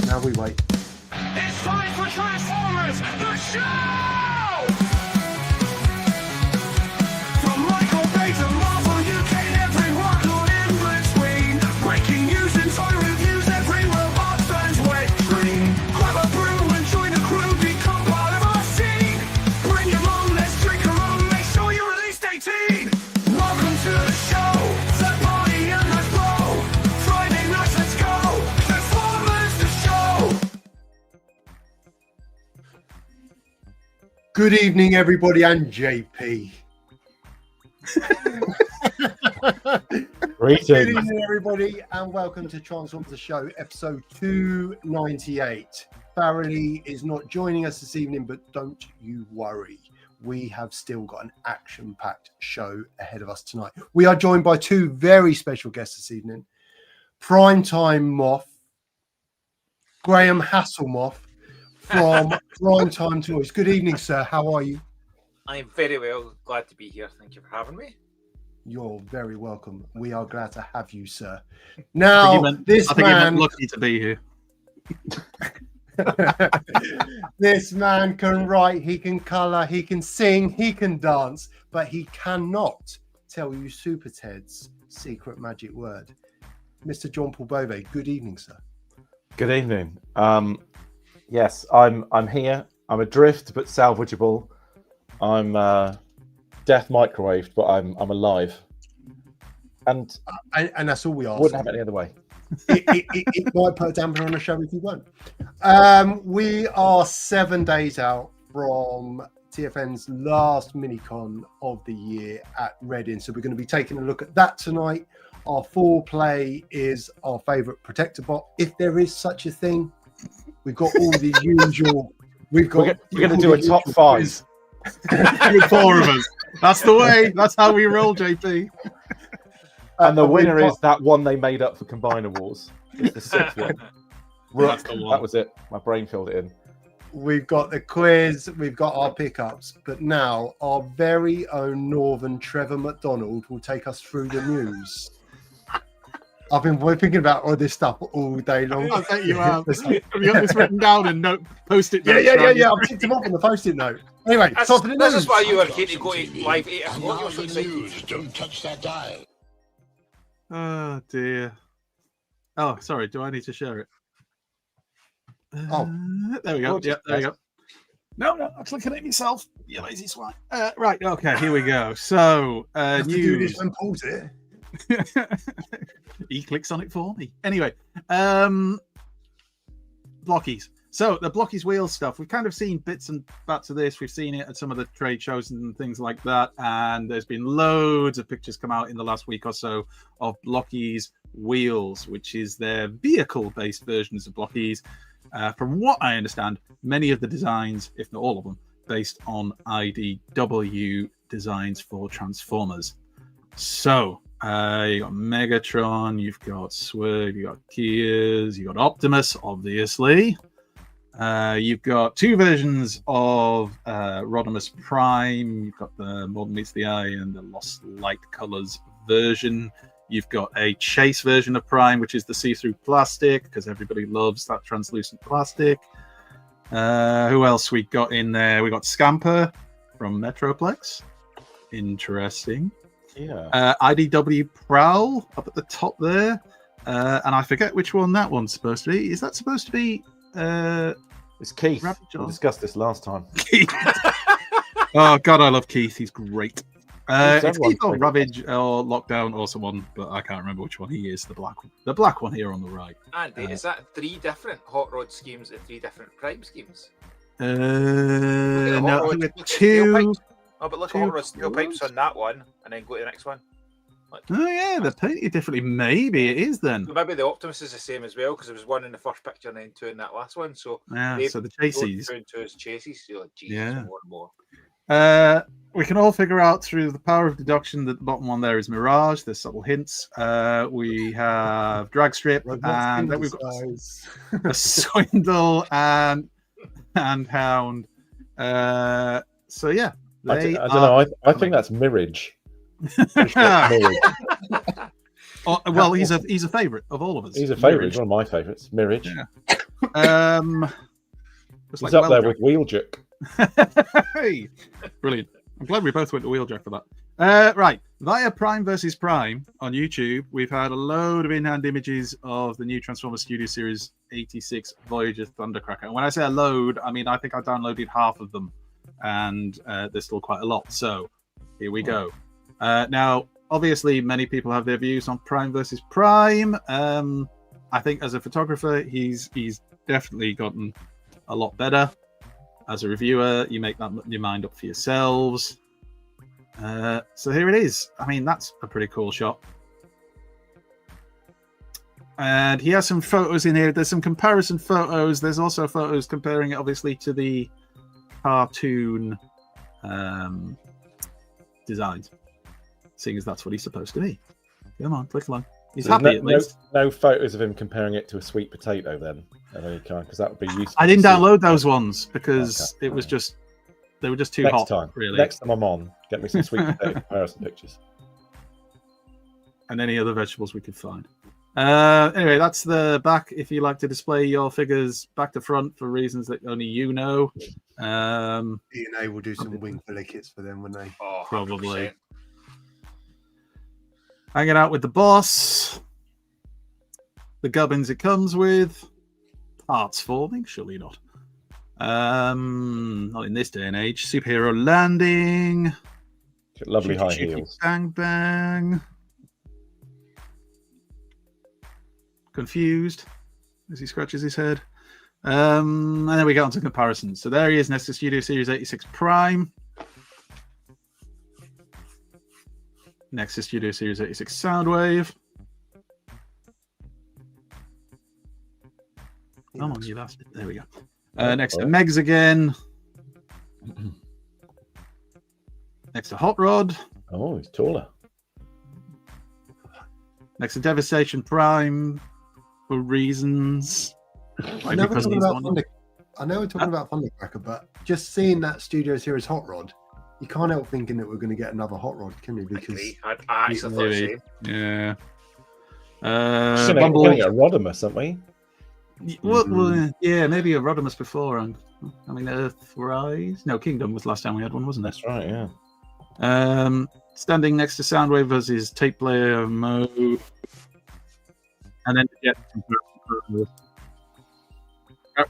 Now we wait. It's time for Transformers, the show! From Michael Bay to Marvel UK and every rocket in between. Breaking news and toy reviews, every robot fans wet dream. Grab a brew and join the crew, become part of our scene. Bring your mom, let's drink her own, make sure you're at least 18. Welcome to the show, set party and let's blow. Friday nights, let's go, Transformers, the show! Good evening, everybody, and JP. Greetings. Good evening, everybody, and welcome to Transformers the Show, episode 298. Barry is not joining us this evening, but don't you worry. We have still got an action-packed show ahead of us tonight. We are joined by two very special guests this evening. Primetime Moff, Graham Hasselmoff from PrimeTimeToyz. Good evening, sir. How are you? I'm very well. Glad to be here. Thank you for having me. You're very welcome. We are glad to have you, sir. Now, I think he meant lucky to be here. This man can write, he can colour, he can sing, he can dance, but he cannot tell you Super Ted's secret magic word. Mr. John Paul Bove, good evening, sir. Good evening. Yes, I'm here. I'm adrift but salvageable. I'm death microwaved, but I'm alive. And that's all we ask. wouldn't have it any other way. It might put a damper on the show if you won't. We are 7 days out from TFN's last mini-con of the year at Reading, so we're going to be taking a look at that tonight. Our foreplay is our favourite Protectorbot, if there is such a thing. We've got all the usual. We're going to do a top five. Good four of us. That's the way. That's how we roll, JP. And the winner is that one they made up for Combiner Wars. It's the sixth one. That's the one. That was it. My brain filled it in. We've got the quiz, we've got our pickups, but now our very own Northern Trevor McDonald will take us through the news. I've been thinking about all this stuff all day long. I bet you have. Have you got this written down and post-it notes? Yeah. I've picked them up on the post-it note. Anyway, this is why you were keen to go to live 8 o'clock. You're so excited. Don't touch that dial. Oh, dear. Oh, sorry. Do I need to share it? There we go. Yeah, there we go. No, I'm clicking it myself. You lazy swine. Right, okay, here we go. So, news. To do this when Paul's here. He clicks on it for me. Anyway, blockies. So the blockies wheel stuff, we've kind of seen bits and bats of this. We've seen it at some of the trade shows and things like that. And there's been loads of pictures come out in the last week or so of blockies wheels, which is their vehicle-based versions of blockies. From what I understand, many of the designs, if not all of them, based on IDW designs for Transformers. So, you got Megatron, you've got Swerve, you've got Kias, you've got Optimus, obviously. You've got two versions of Rodimus Prime. You've got the More Than Meets the Eye and the Lost Light Colors version. You've got a Chase version of Prime, which is the see-through plastic, because everybody loves that translucent plastic. Who else we got in there? We got Scamper from Metroplex. Interesting. Yeah. IDW Prowl up at the top there. And I forget which one that one's supposed to be. Is that supposed to be... It's Keith. We discussed this last time. Keith. Oh, God, I love Keith. He's great. It's Keith or Ravage or Lockdown or someone, but I can't remember which one he is. The black one here on the right. Andy, is that 3 different hot rod schemes and 3 different prime schemes? No, I think it's 2. Oh, but look at hot rod steel pipes on that one, and then go to the next one. Look. Oh yeah, they're painted differently. Maybe it is then. So maybe the Optimus is the same as well, because there was 1 in the first picture and then 2 in that last one. So yeah, so the chases. 2 and 2 is chases. So like, Jesus, yeah. More and more. We can all figure out through the power of deduction that the bottom one there is Mirage. There's subtle hints. We have Drag Strip, and then we've got a Swindle and Hound. So yeah, I don't know. I think that's Mirage. Well, he's a favourite of all of us. He's a favourite. He's one of my favourites. Mirage. Yeah. Just He's up there with Wheeljack. Wheeljack. Hey, brilliant. I'm glad we both went to Wheeljack for that. Right, via Prime versus Prime on YouTube, we've had a load of in-hand images of the new Transformers Studio Series 86 Voyager Thundercracker. And when I say a load, I mean I think I downloaded half of them, and there's still quite a lot. So here we go. Now, obviously, many people have their views on Prime versus Prime. I think as a photographer, he's definitely gotten a lot better. As a reviewer, you make your mind up for yourselves. So here it is. I mean, that's a pretty cool shot. And he has some photos in here. There's some comparison photos. There's also photos comparing it, obviously, to the cartoon designs, seeing as that's what he's supposed to be. Come on, click along. He's happy at least. No photos of him comparing it to a sweet potato then, of any kind, because that would be useful. I didn't download those ones because it was just they were just too hot. Really. Next time I'm on, get me some sweet potato comparison pictures. And any other vegetables we could find. Anyway, that's the back. If you like to display your figures back to front for reasons that only you know. DNA will do some wing filler kits for them, wouldn't they? Oh, Probably. 100%. Hanging out with the boss. The gubbins it comes with. Parts forming? Surely not. Not in this day and age. Superhero landing. Lovely high Shooty, heels. Bang bang. Confused as he scratches his head. And then we get on to comparisons. So there he is next to Studio Series 86 Prime. Next to Studio Series 86 Soundwave. Come on, you bastard. There we go. Next to Megs again. Next to Hot Rod. Oh, he's taller. Next to Devastation Prime. For reasons. I know we're talking about Thundercracker, but just seeing that Studio Series Hot Rod, you can't help thinking that we're going to get another Hot Rod, can you? Because I actually thought the same. Yeah. We're going to get a Rodimus, aren't we? Well, yeah, maybe a Rodimus before. I mean, Earthrise. No, Kingdom was the last time we had one, wasn't it? That's right, yeah. Standing next to Soundwave versus Tape Player Mode. And then to get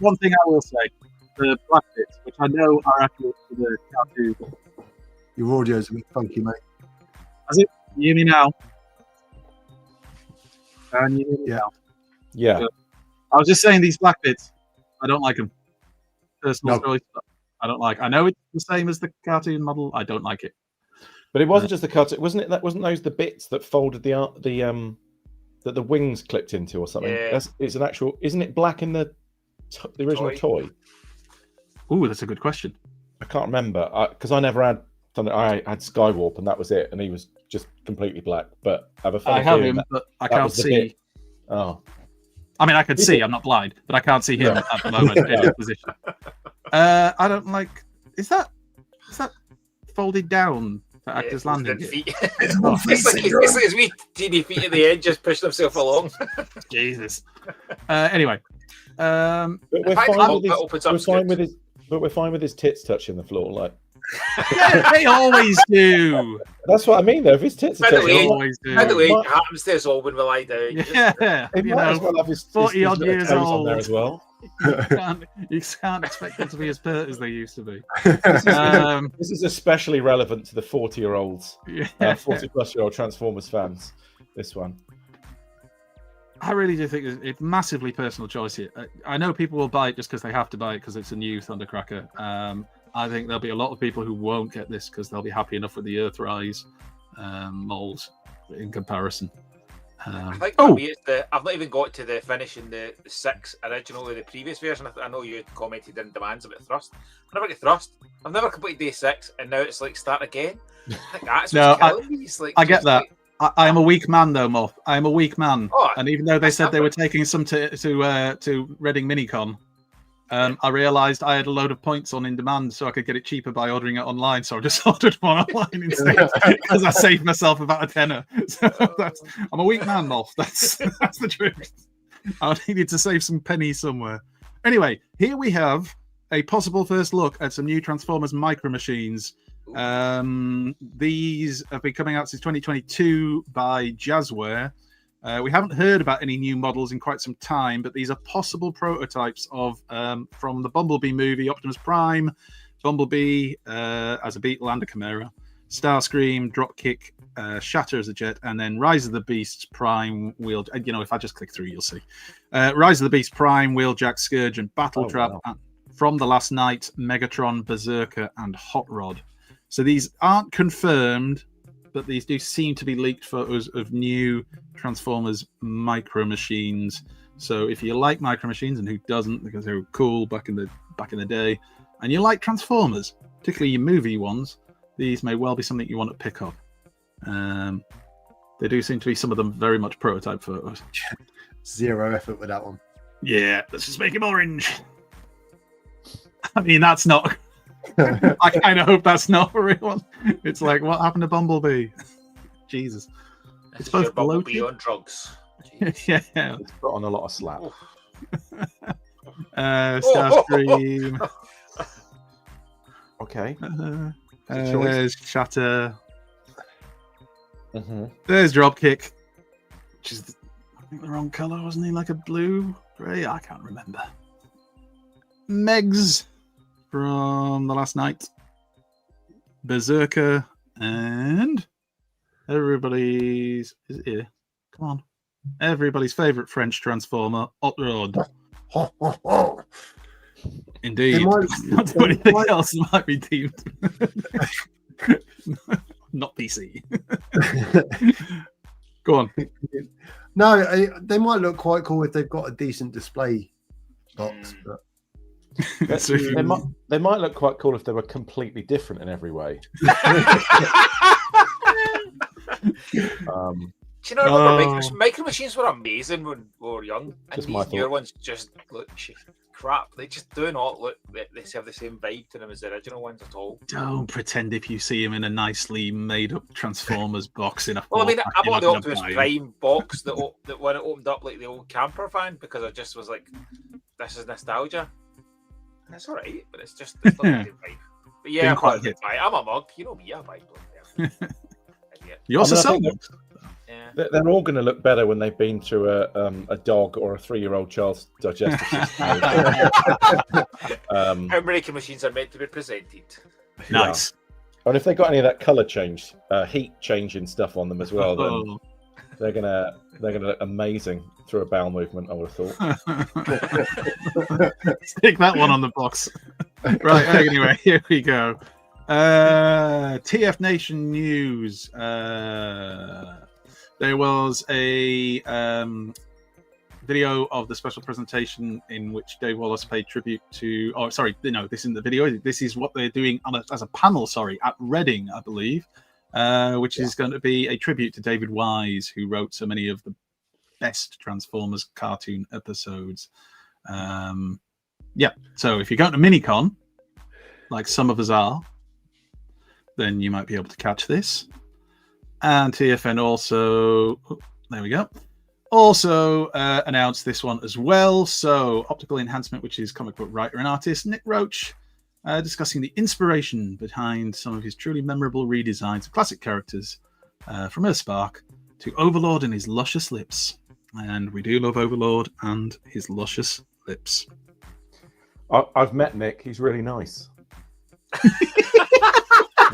one thing I will say, the black bits, which I know are accurate to the cartoon. your audio's a bit funky, mate. Has it? Can you hear me now? Can you hear me now? Yeah. I was just saying these black bits, I don't like them. Personal No. choice, but I don't like. I know it's the same as the cartoon model. I don't like it. But it wasn't just the cartoon, wasn't it? That wasn't those the bits that folded that the wings clipped into or something. Yeah. It's an actual. Isn't it black in the original toy? Ooh, that's a good question. I can't remember because I never had. I had Skywarp and that was it, and he was just completely black. But I have a funny I have feeling him, but I that can't was the see. bit. Oh, I mean, I can see. I'm not blind, but I can't see him No. at the moment in his position. I don't like. Is that folded down for actors landing? Feet. It's one feet It's like his wee teeny feet at the end, just pushing himself along. Jesus. Anyway, but we're fact, fine that with his. opens up We're fine script. with his. But we're fine with his tits touching the floor. Like yeah, they always do. that's what I mean. Though, if his tits are By the touching, way- They like, always do. By the way, What? it happens to us all when we lie down. Yeah, he you might as know, well have his 40 odd little years toes on there old. as well. you can't expect them to be as pert as they used to be. This is especially relevant to the 40-year-olds, Yeah. 40-plus-year-old Transformers fans. This one. I really do think it's massively personal choice here. I know people will buy it just because they have to buy it because it's a new Thundercracker. I think there'll be a lot of people who won't get this because they'll be happy enough with the Earthrise molds in comparison. I think for me, it's I've not even got to the finishing the 6 original of the previous version. I know you commented in demands about thrust. I never get thrust. I've never completed day 6, and now it's like start again. I think that's what's killing me. It's like, I get just that. like- I am a weak man, though, Moff. I am a weak man. Oh, And even though they said they were taking some to Reading Mini-con, I realised I had a load of points on in demand, so I could get it cheaper by ordering it online. So I just ordered one online instead because I saved myself about a tenner. So I'm a weak man, Moff. That's the truth. I needed to save some pennies somewhere. Anyway, here we have a possible first look at some new Transformers Micro Machines. These have been coming out since 2022 by Jazzware. We haven't heard about any new models in quite some time, but these are possible prototypes of from the Bumblebee movie, Optimus Prime, Bumblebee as a Beetle and a Chimera, Starscream, Dropkick, Shatter as a jet, and then Rise of the Beasts Prime, Wheel. You know, if I just click through, you'll see. Rise of the Beast Prime, Wheeljack, Scourge, and Battletrap. Wow. From the Last Night, Megatron, Berserker, and Hot Rod. So these aren't confirmed, but these do seem to be leaked photos of new Transformers Micro Machines. So if you like Micro Machines, and who doesn't, because they were cool back in the day, and you like Transformers, particularly your movie ones, these may well be something you want to pick up. They do seem to be, some of them, very much prototype photos. Zero effort with that one. Yeah, let's just make him orange. I mean, that's not. I kind of hope that's not a real one. It's like, what happened to Bumblebee? Jesus. It's both Bumblebee bloated. on drugs. Yeah. It's put on a lot of slap. Starscream. Okay. There's Shatter. Mm-hmm. There's Dropkick, which is, I think, the wrong color, wasn't he? Like a blue, grey? I can't remember. Megs from The Last Night, Berserker, and everybody's, is it here? Come on, everybody's favorite French Transformer, Hot Rod. Indeed, not do anything else might be deemed not PC. Go on. No, they might look quite cool if they've got a decent display box. But... So if you- They might look quite cool if they were completely different in every way. Do you know, micro machines were amazing when we were young, and Just these my newer thought. ones just look crap. They just do not look. They have the same vibe to them as the original ones at all. Don't pretend if you see him in a nicely made-up Transformers box in a. Well, I mean, four-pack, I you're bought the not Optimus gonna buy him. Prime box that when it opened up like the old camper van, because I just was like, this is nostalgia. And it's all right, but it's just it's not the same vibe. But yeah, Didn't I'm quite quite hit. I'm a mug. You know me, I buy them. Idiot. You also I sell think them. Yeah. They're all going to look better when they've been through a dog or a 3-year-old child's digestive system. How many machines are meant to be presented? Nice. And if they got any of that color change, heat changing stuff on them as well, then Oh. they're gonna look amazing through a bowel movement, I would have thought. Stick that one on the box. Right, anyway, here we go. TFNation news. There was a video of the special presentation in which Dave Wallace paid tribute to. Oh, sorry, no, this isn't the video. This is what they're doing as a panel. Sorry, at Reading, I believe, which is going to be a tribute to David Wise, who wrote so many of the best Transformers cartoon episodes. Yeah, so if you're going to Mini-con, like some of us are, then you might be able to catch this. And TFN also, there we go, also announced this one as well. So Optical Enhancement, which is comic book writer and artist Nick Roach, discussing the inspiration behind some of his truly memorable redesigns of classic characters, from Earthspark to Overlord and his luscious lips. And we do love Overlord and his luscious lips. I've met Nick. He's really nice.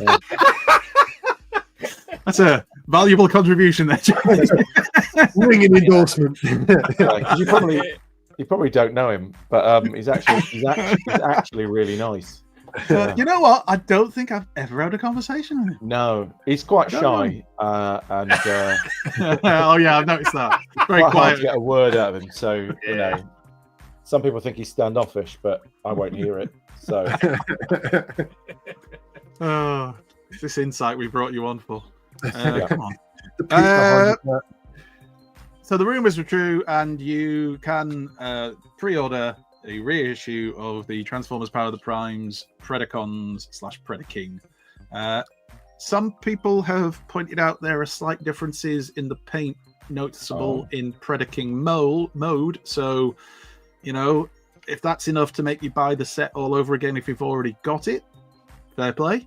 Yeah. That's a valuable contribution there, James. Ringing endorsement. Yeah, 'cause you probably don't know him, but he's actually really nice. Yeah. You know what? I don't think I've ever had a conversation with him. No, he's quite Don't shy, and Oh yeah, I've noticed that. Very quite hard quiet. to get a word out of him. So you know, some people think he's standoffish, but I won't hear it. So Oh, this insight we brought you on for. Yeah. Come on. The peak behind that. So the rumors were true, and you can pre-order a reissue of the Transformers Power of the Primes Predacons / Predaking. Some people have pointed out there are slight differences in the paint noticeable in Predaking mode. So, you know, if that's enough to make you buy the set all over again if you've already got it, fair play.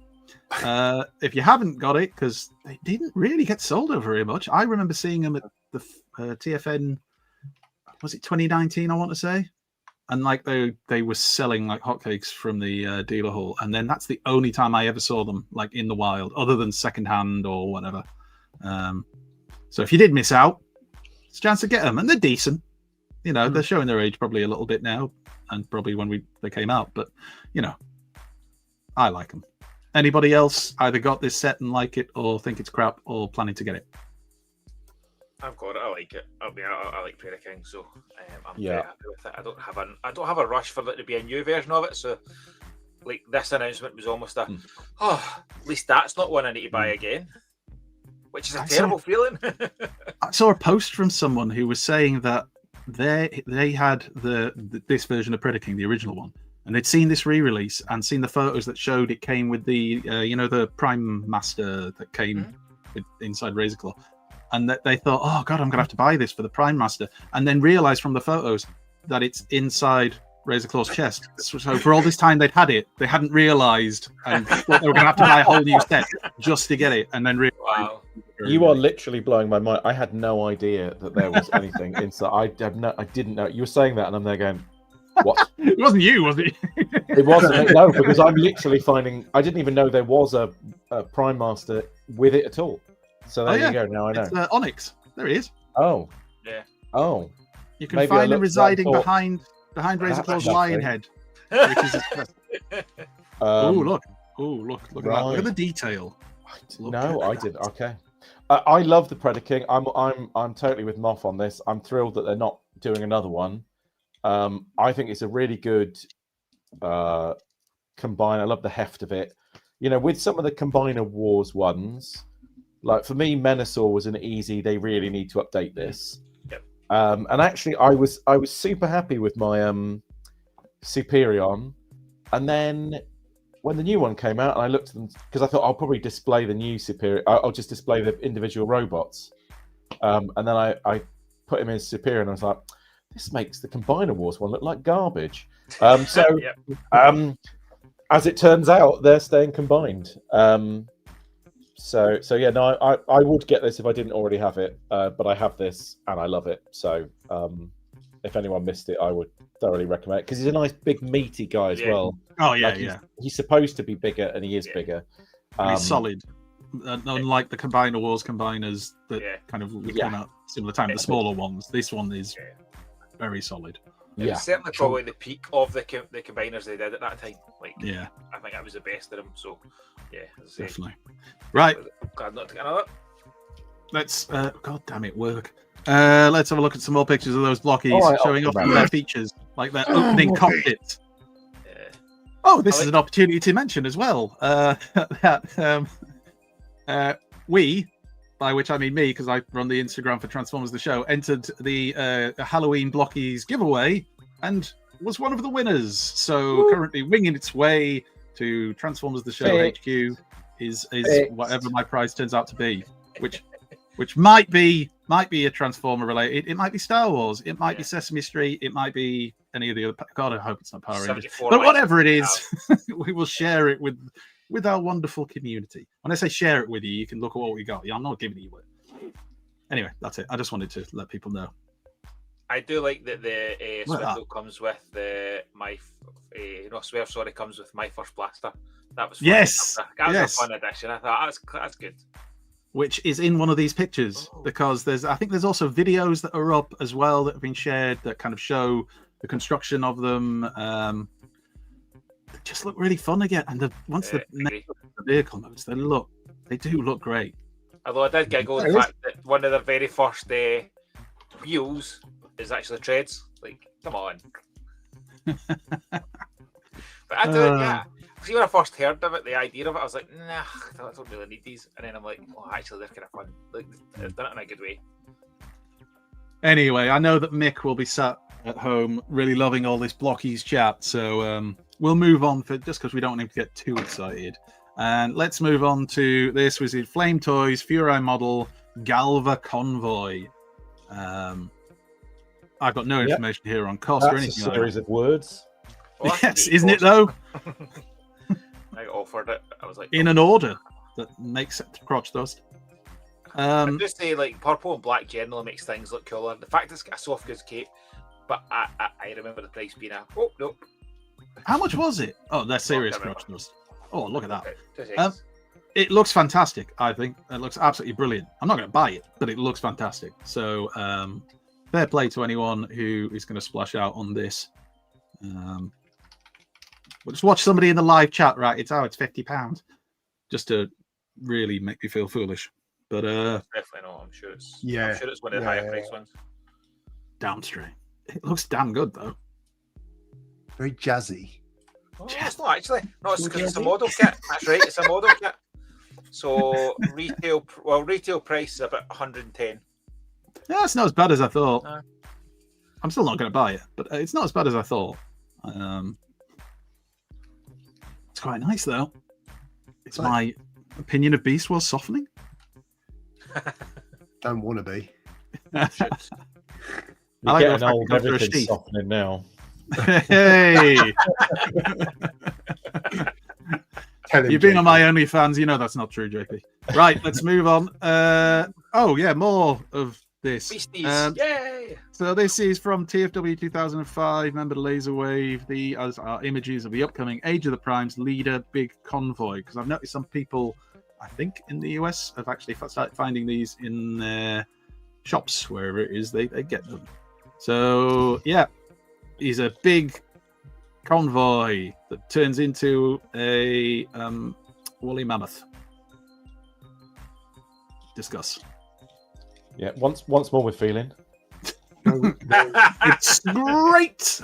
If you haven't got it, because they didn't really get sold over very much. I remember seeing them at the TFN, was it 2019, I want to say? And like they were selling like hotcakes from the dealer hall. And then that's the only time I ever saw them like in the wild, other than secondhand or whatever. So if you did miss out, it's a chance to get them. And they're decent. You know, they're showing their age probably a little bit now, and probably when they came out. But, you know, I like them. Anybody else either got this set and like it, or think it's crap, or planning to get it? I've got it. I like it. I mean, I like Predaking, so I'm Yeah. very happy with it. I don't have a rush for there to be a new version of it. So, like this announcement was almost at least that's not one I need to buy again, which is a terrible feeling. I saw a post from someone who was saying that they had this version of Predaking, the original one, and they'd seen this re-release and seen the photos that showed it came with the the Prime Master that came inside Razorclaw, and that they thought, oh god, I'm gonna have to buy this for the Prime Master, and then realized from the photos that it's inside Razorclaw's chest. So for all this time they'd had it, they hadn't realized and thought they were gonna have to buy a whole new set just to get it, and then realized. Wow. You are literally blowing my mind. I had no idea that there was anything inside. I didn't know. You were saying that, and I'm there going, "What?" It wasn't you, was it? It wasn't. No, because I'm literally finding. I didn't even know there was a Prime Master with it at all. So there you go. Now I know. It's Onyx. There he is. Oh. Yeah. Oh. You can Maybe find I him looked at that residing and behind Razorclaw's That's lion head, which is his chest. Oh look! Look at that! Look at the detail. No, I didn't. Okay. I love the Predaking. I'm totally with Moff on this. I'm thrilled that they're not doing another one. I think it's a really good combine. I love the heft of it. You know, with some of the Combiner Wars ones, like for me, Menasor was an easy. They really need to update this. Yep. And actually, I was super happy with my Superion, and then when the new one came out, and I looked at them because I thought I'll probably display the new Superior. I'll just display the individual robots, and then I put him in Superior, and I was like, this makes the Combiner Wars one look like garbage. As it turns out, they're staying combined. So yeah, no, I would get this if I didn't already have it, but I have this and I love it. So if anyone missed it, I would thoroughly recommend it because he's a nice big meaty guy as well. Oh yeah, like he's supposed to be bigger, and he is bigger. And he's solid. Unlike the Combiner Wars combiners that kind of came out similar time, the smaller ones, this one is very solid. It's certainly probably the peak of the combiners they did at that time. Like, I think that was the best of them. So, definitely. Right. Glad not to get another. Let's. God damn it, work. Let's have a look at some more pictures of those blockies showing off their features, like their opening cockpit. Oh, this is an opportunity to mention as well that we, by which I mean me, because I run the Instagram for Transformers the Show, entered the Halloween blockies giveaway and was one of the winners. So currently winging its way to Transformers the Show HQ is whatever my prize turns out to be, which might be a Transformer related. It might be Star Wars. It might be Sesame Street. It might be any of the other. God, I hope it's not Power Rangers. But whatever it is, we will share it with our wonderful community. When I say share it with you, you can look at what we got. I'm not giving you it. Anyway, that's it. I just wanted to let people know. I do like that the Swindle comes with Swerve. Sorry, comes with My First Blaster. That was fun. That was a fun addition. I thought that's good. Which is in one of these pictures because I think there's also videos that are up as well that have been shared that kind of show the construction of them. They just look really fun again, and once the vehicle modes, they do look great. Although I did giggle the fact that one of their very first wheels is actually treads. Like, come on. But I do, See, when I first heard of it, the idea of it, I was like, nah, I don't really need these. And then I'm like, well, actually, they're kind of fun. Like, they've done it in a good way. Anyway, I know that Mick will be sat at home really loving all this blockies chat, so we'll move on just because we don't want him to get too excited. And let's move on to this. Was it PrimeTimeToyz Furai model Galva Convoy? I've got no Yep. information here on cost or That's a anything like series of words. Well, I Yes, think isn't it cost- though? I offered it. I was like, In an order that makes it crotch dust. I just say like purple and black generally makes things look cooler. The fact it's got a soft goods cape, but I remember the price being nope. How much was it? Oh, that's serious Can't remember. crotch dust. Oh, look at that. Just Um, eggs. It looks fantastic, I think. It looks absolutely brilliant. I'm not going to buy it, but it looks fantastic. So, fair play to anyone who is going to splash out on this. We'll just watch somebody in the live chat, right? It's £50, just to really make me feel foolish. But Definitely not. I'm sure it's one of the higher price ones. damn straight. It looks damn good though. Very jazzy. Oh, it's not actually. No, it's because it's a model kit. That's right. It's a model kit. So retail price is about 110. Yeah, it's not as bad as I thought. No. I'm still not going to buy it, but it's not as bad as I thought. It's quite nice though. It's my opinion of Beast was softening. Don't want to be. I You're like getting the fact old, you go for a everything's sheath. softening now. Hey, Tell him, you've been on JP. my OnlyFans. You know that's not true, JP. Right, let's move on. Oh yeah, more of this. Beasties. Yay! So this is from TFW 2005. Remember the laser wave? As are images of the upcoming Age of the Primes leader big convoy. Because I've noticed some people, I think in the US, have actually started finding these in their shops, wherever it is they get them. So yeah, he's a big convoy that turns into a woolly mammoth. Discuss. Yeah, once more with feeling. It's great.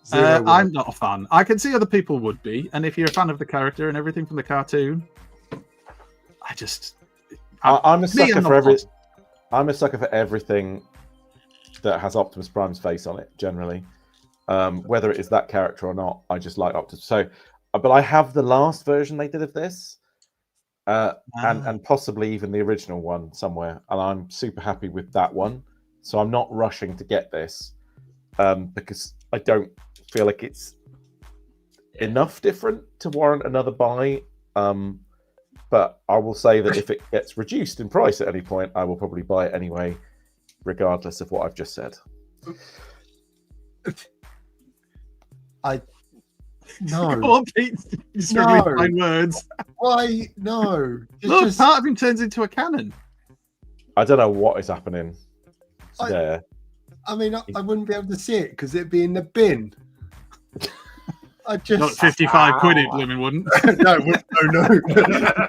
Zero I'm not a fan. I can see other people would be, and if you're a fan of the character and everything from the cartoon, I'm a sucker I'm for not every. fussed. I'm a sucker for everything that has Optimus Prime's face on it. Generally, whether it is that character or not, I just like Optimus. So, but I have the last version they did of this, and possibly even the original one somewhere, and I'm super happy with that one. So I'm not rushing to get this because I don't feel like it's enough different to warrant another buy. But I will say that if it gets reduced in price at any point, I will probably buy it anyway, regardless of what I've just said. No. Come on, Pete. You're struggling No. to find words. Why? No. Look, Just, part of him turns into a cannon. I don't know what is happening I- there. I mean, I wouldn't be able to see it because it'd be in the bin. I just Not 55 quid, it blooming wouldn't. no.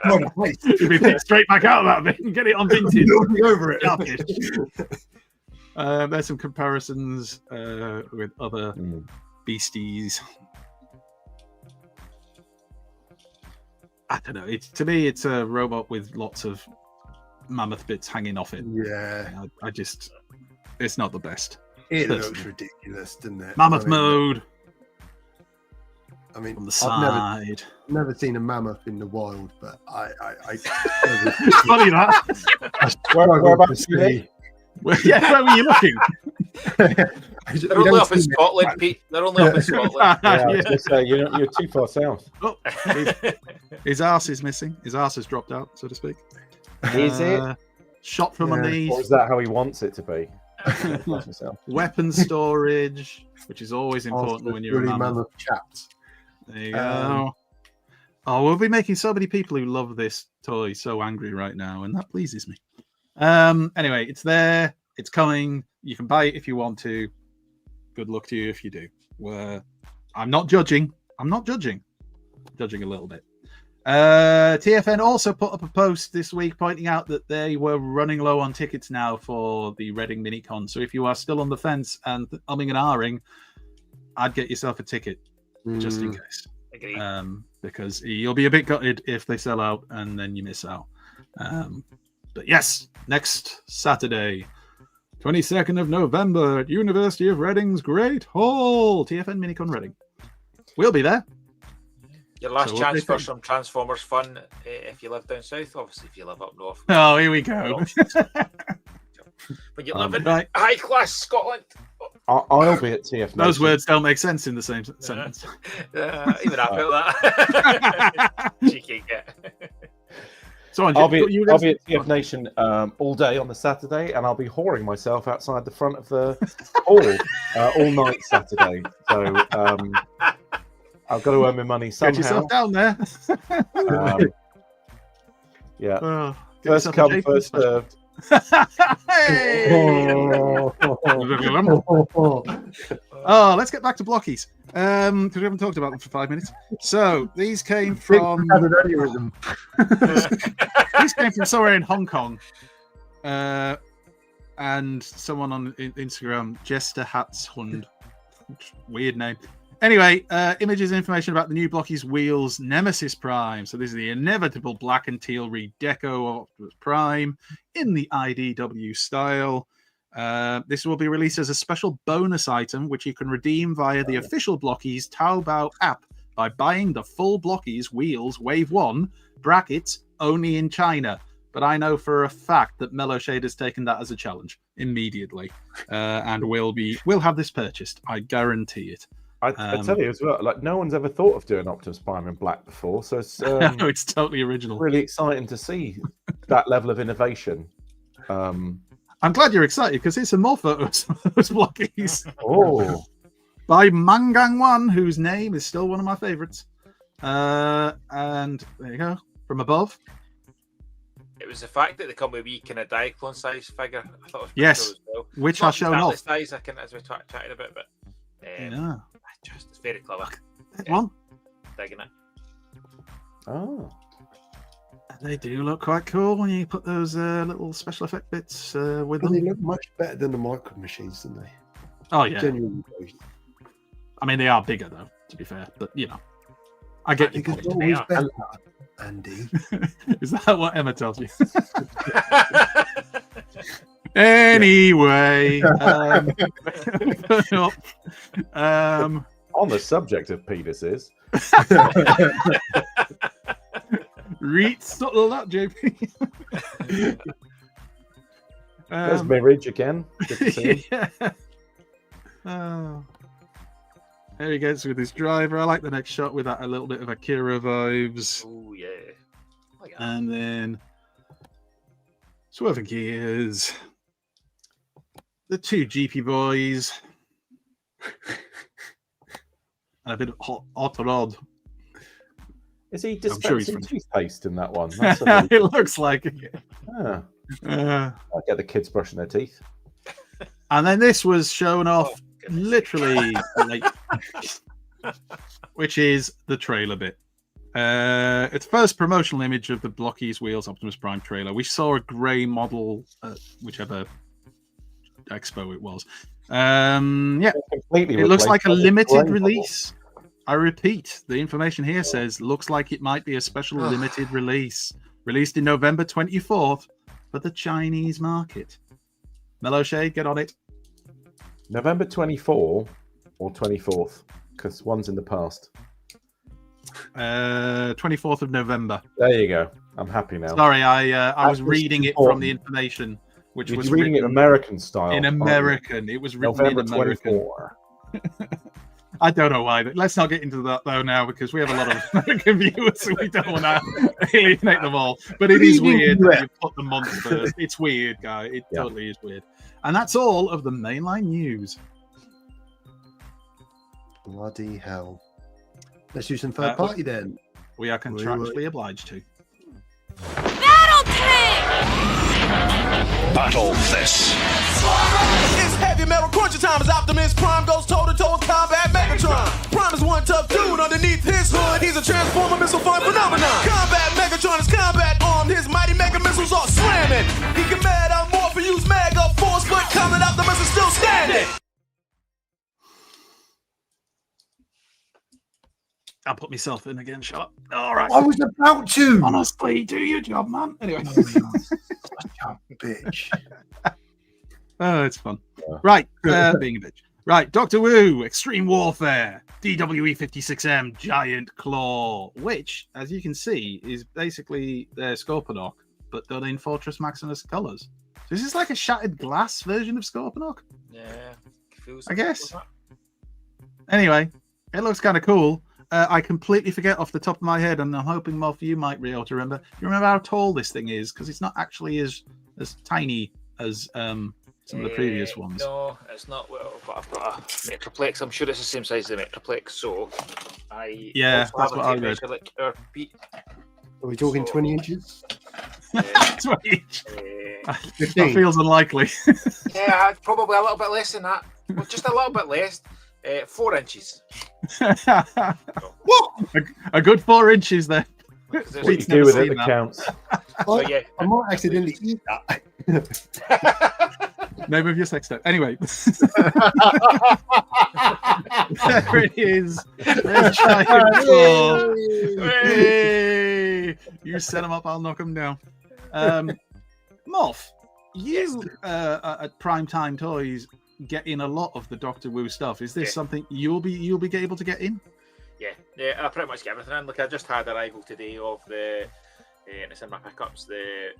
Come on, please. You'd be picked straight back out of that bin and get it on vintage. Building over it. Garbage. There's some comparisons with other beasties. I don't know. To me, it's a robot with lots of mammoth bits hanging off it. Yeah, I just, it's not the best. it Personally. looks ridiculous, doesn't it? Mammoth I mean, mode I mean, on the I've side. never seen a mammoth in the wild, but I It's funny that. Whereabouts are you? Yeah, where were you looking? They're only up in Scotland, Pete. They're only up in Scotland. Yeah, I was Yeah. going to say, you're too far south. Oh, his arse is missing. His arse has dropped out, so to speak. Is it? Shot from Yeah. underneath. Or is that how he wants it to be? Weapon storage, which is always important when you're a really mammoth. mammoth chaps. There you go. Oh, we'll be making so many people who love this toy so angry right now, and that pleases me. Anyway, it's there. It's coming. You can buy it if you want to. Good luck to you if you do. I'm not judging. Judging a little bit. TFN also put up a post this week pointing out that they were running low on tickets now for the Reading Mini-con. So if you are still on the fence and umming and ahhing, I'd get yourself a ticket just in case. Agreed. Because you'll be a bit gutted if they sell out and then you miss out. But yes, next Saturday, 22nd of November at University of Reading's Great Hall, TFN Mini-con Reading. We'll be there. Your last So what chance do you for think? some Transformers fun if you live down south. Obviously, if you live up north. Oh, here we go. when you live in right. high class Scotland. I'll be at TFNation. Those words don't make sense in the same sentence. Even I felt that. Cheeky git. So on, I'll be at TFNation all day on the Saturday, and I'll be whoring myself outside the front of the hall all night Saturday. So I've got to earn my money somehow. Get yourself down there. Yeah. Oh, First come, first served. Oh, let's get back to blockies because we haven't talked about them for 5 minutes. So these came from these came from somewhere in Hong Kong, and someone on Instagram, Jester Hats Hund, weird name. Anyway, images and information about the new blockies wheels Nemesis Prime. So this is the inevitable black and teal redeco of Optimus Prime in the IDW style. This will be released as a special bonus item, which you can redeem via the official Blockies Taobao app by buying the full Blockies wheels Wave 1 brackets only in China. But I know for a fact that Mellow Shade has taken that as a challenge immediately, and we'll have this purchased. I guarantee it. I tell you as well, like no one's ever thought of doing Optimus Prime in black before, so it's No, it's totally original. really exciting to see that level of innovation. I'm glad you're excited because it's some more photos of those blockies. Oh, By Mangang One, whose name is still one of my favorites. And there you go, from above. It was the fact that they come with a wee kind of Diaclone size figure. I thought it was pretty Yes, cool as well. which Not I've shown off. size, as we chatted about, but Yeah, it's very clever. that one. Digging it. oh, They do look quite cool when you put those little special effect bits with They them. look much better than the micro machines, don't they? Oh yeah, Genuinely. I mean they are bigger though, to be fair. But you know, I get your Because point. they're always better, Andy. Is that what Emma tells you? Anyway, on the subject of penises, read subtle that, JP. there's Mirage again. Good to see him. Yeah. Oh. There he goes with his driver. I like the next shot with that a little bit of Akira vibes. Oh yeah. Oh, yeah. And then swerving gears. The two GP boys. And a bit of hot rod. Is he I'm sure he's dispensing from- toothpaste in that one? That's a really... It looks like it. Ah, Uh, I get the kids brushing their teeth. and then this was shown off Oh, goodness. literally late, which is the trailer bit. It's the first promotional image of the Blockies Wheels Optimus Prime trailer. We saw a grey model, whichever expo it was. Yeah, Completely it looks like a replaced limited grey release. I repeat, the information here says looks like it might be a special limited release, released in November 24th for the Chinese market. Mellow Shade, get on it. model. November 24 or 24th, because one's in the past. 24th of November. There you go. I'm happy now. Sorry, I was That was reading it important. from the information, which You're was reading it written American style. in aren't you? American. It was written November in American. 24. I don't know why. Let's not get into that though now because we have a lot of American viewers, so we don't want to alienate them all. But it is weird that you put the month first. It's weird, guy. It Yeah. totally is weird. And that's all of the mainline news. Bloody hell. Let's do some third party then. We are contractually obliged to. Battle this. It's heavy metal cruncher time as Optimus Prime goes toe-to-toe with combat Megatron. Prime is one tough dude underneath his hood. He's a transformer missile flying phenomenon. Combat Megatron is combat armed. His mighty mega missiles are slamming. He can mad out more for use mega force, but combat Optimus is still standing. I'll put myself in again, shut up. All right. I was about to. Honestly, do your job, man. Anyway. Bitch. Oh, it's fun. Yeah. Right, being a bitch. Right, Doctor Wu, Extreme Warfare, DWE 56M, Giant Claw, which, as you can see, is basically their Scorponok, but done in Fortress Maximus colours. So This is like a shattered glass version of Scorponok. Yeah, feels I like guess. that. Anyway, it looks kind of cool. I completely forget off the top of my head, and I'm hoping, Moff, you might be able to remember. Do you remember how tall this thing is? Because it's not actually as tiny as some of the previous ones. No, it's not. Well, but I've got a Metroplex. I'm sure it's the same size as the Metroplex. So Yeah, also that's have what a I tape read. measure like our Pete. Are we talking 20 inches? That's what Uh, 15. that feels unlikely. yeah, probably a little bit less than that. Well, just a little bit less. 4 inches. a good 4 inches there. Because there's- What you Pete's do never with it seen that that. counts. But yeah, I might accidentally eat that. Name of your sex tape. Anyway. There it is. There's giant claw. Hey! You set him up, I'll knock him down. Moff, you at PrimeTimeToyz get in a lot of the Doctor Who stuff. Is this Yeah. something you'll be able to get in? yeah, I pretty much get everything in. Like I just had arrival today of the, and it's in my pickups, the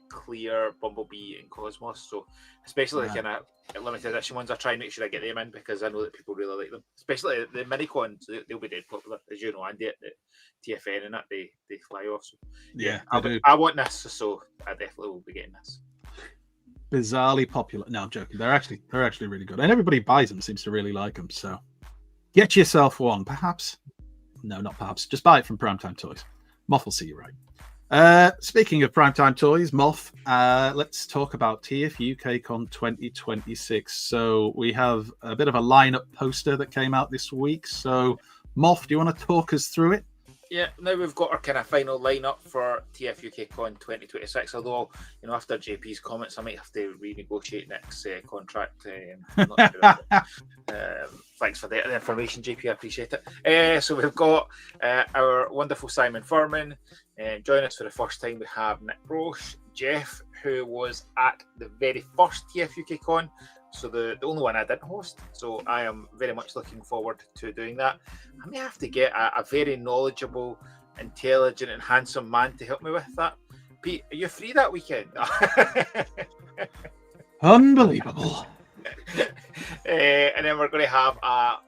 Clear, Bumblebee, and Cosmos. So especially the Yeah. kind of limited edition ones, I try and make sure I get them in because I know that people really like them. Especially the Mini-cons, they'll be dead popular, as you know, Andy, at the TFN and that they fly off. So Yeah, I want this, so I definitely will be getting this. bizarrely popular. No, I'm joking. They're actually really good, and everybody buys them. Seems to really like them. So get yourself one, perhaps. No, not perhaps. Just buy it from PrimeTimeToyz. Moff will see you right. Speaking of PrimeTimeToyz, Moff, let's talk about TFUKCon 2026. So we have a bit of a lineup poster that came out this week. So Moff, do you want to talk us through it? Yeah, now we've got our kind of final lineup for TFUKCon 2026. Although, you know, after JP's comments, I might have to renegotiate next contract. I'm not sure. Thanks for the information, JP. I appreciate it. So we've got our wonderful Simon Furman. Joining us for the first time, we have Nick Roche, Jeff, who was at the very first TFUKCon. So the only one I didn't host. So I am very much looking forward to doing that. I may have to get a very knowledgeable, intelligent, and handsome man to help me with that. Pete, are you free that weekend? Unbelievable. And then we're going to have a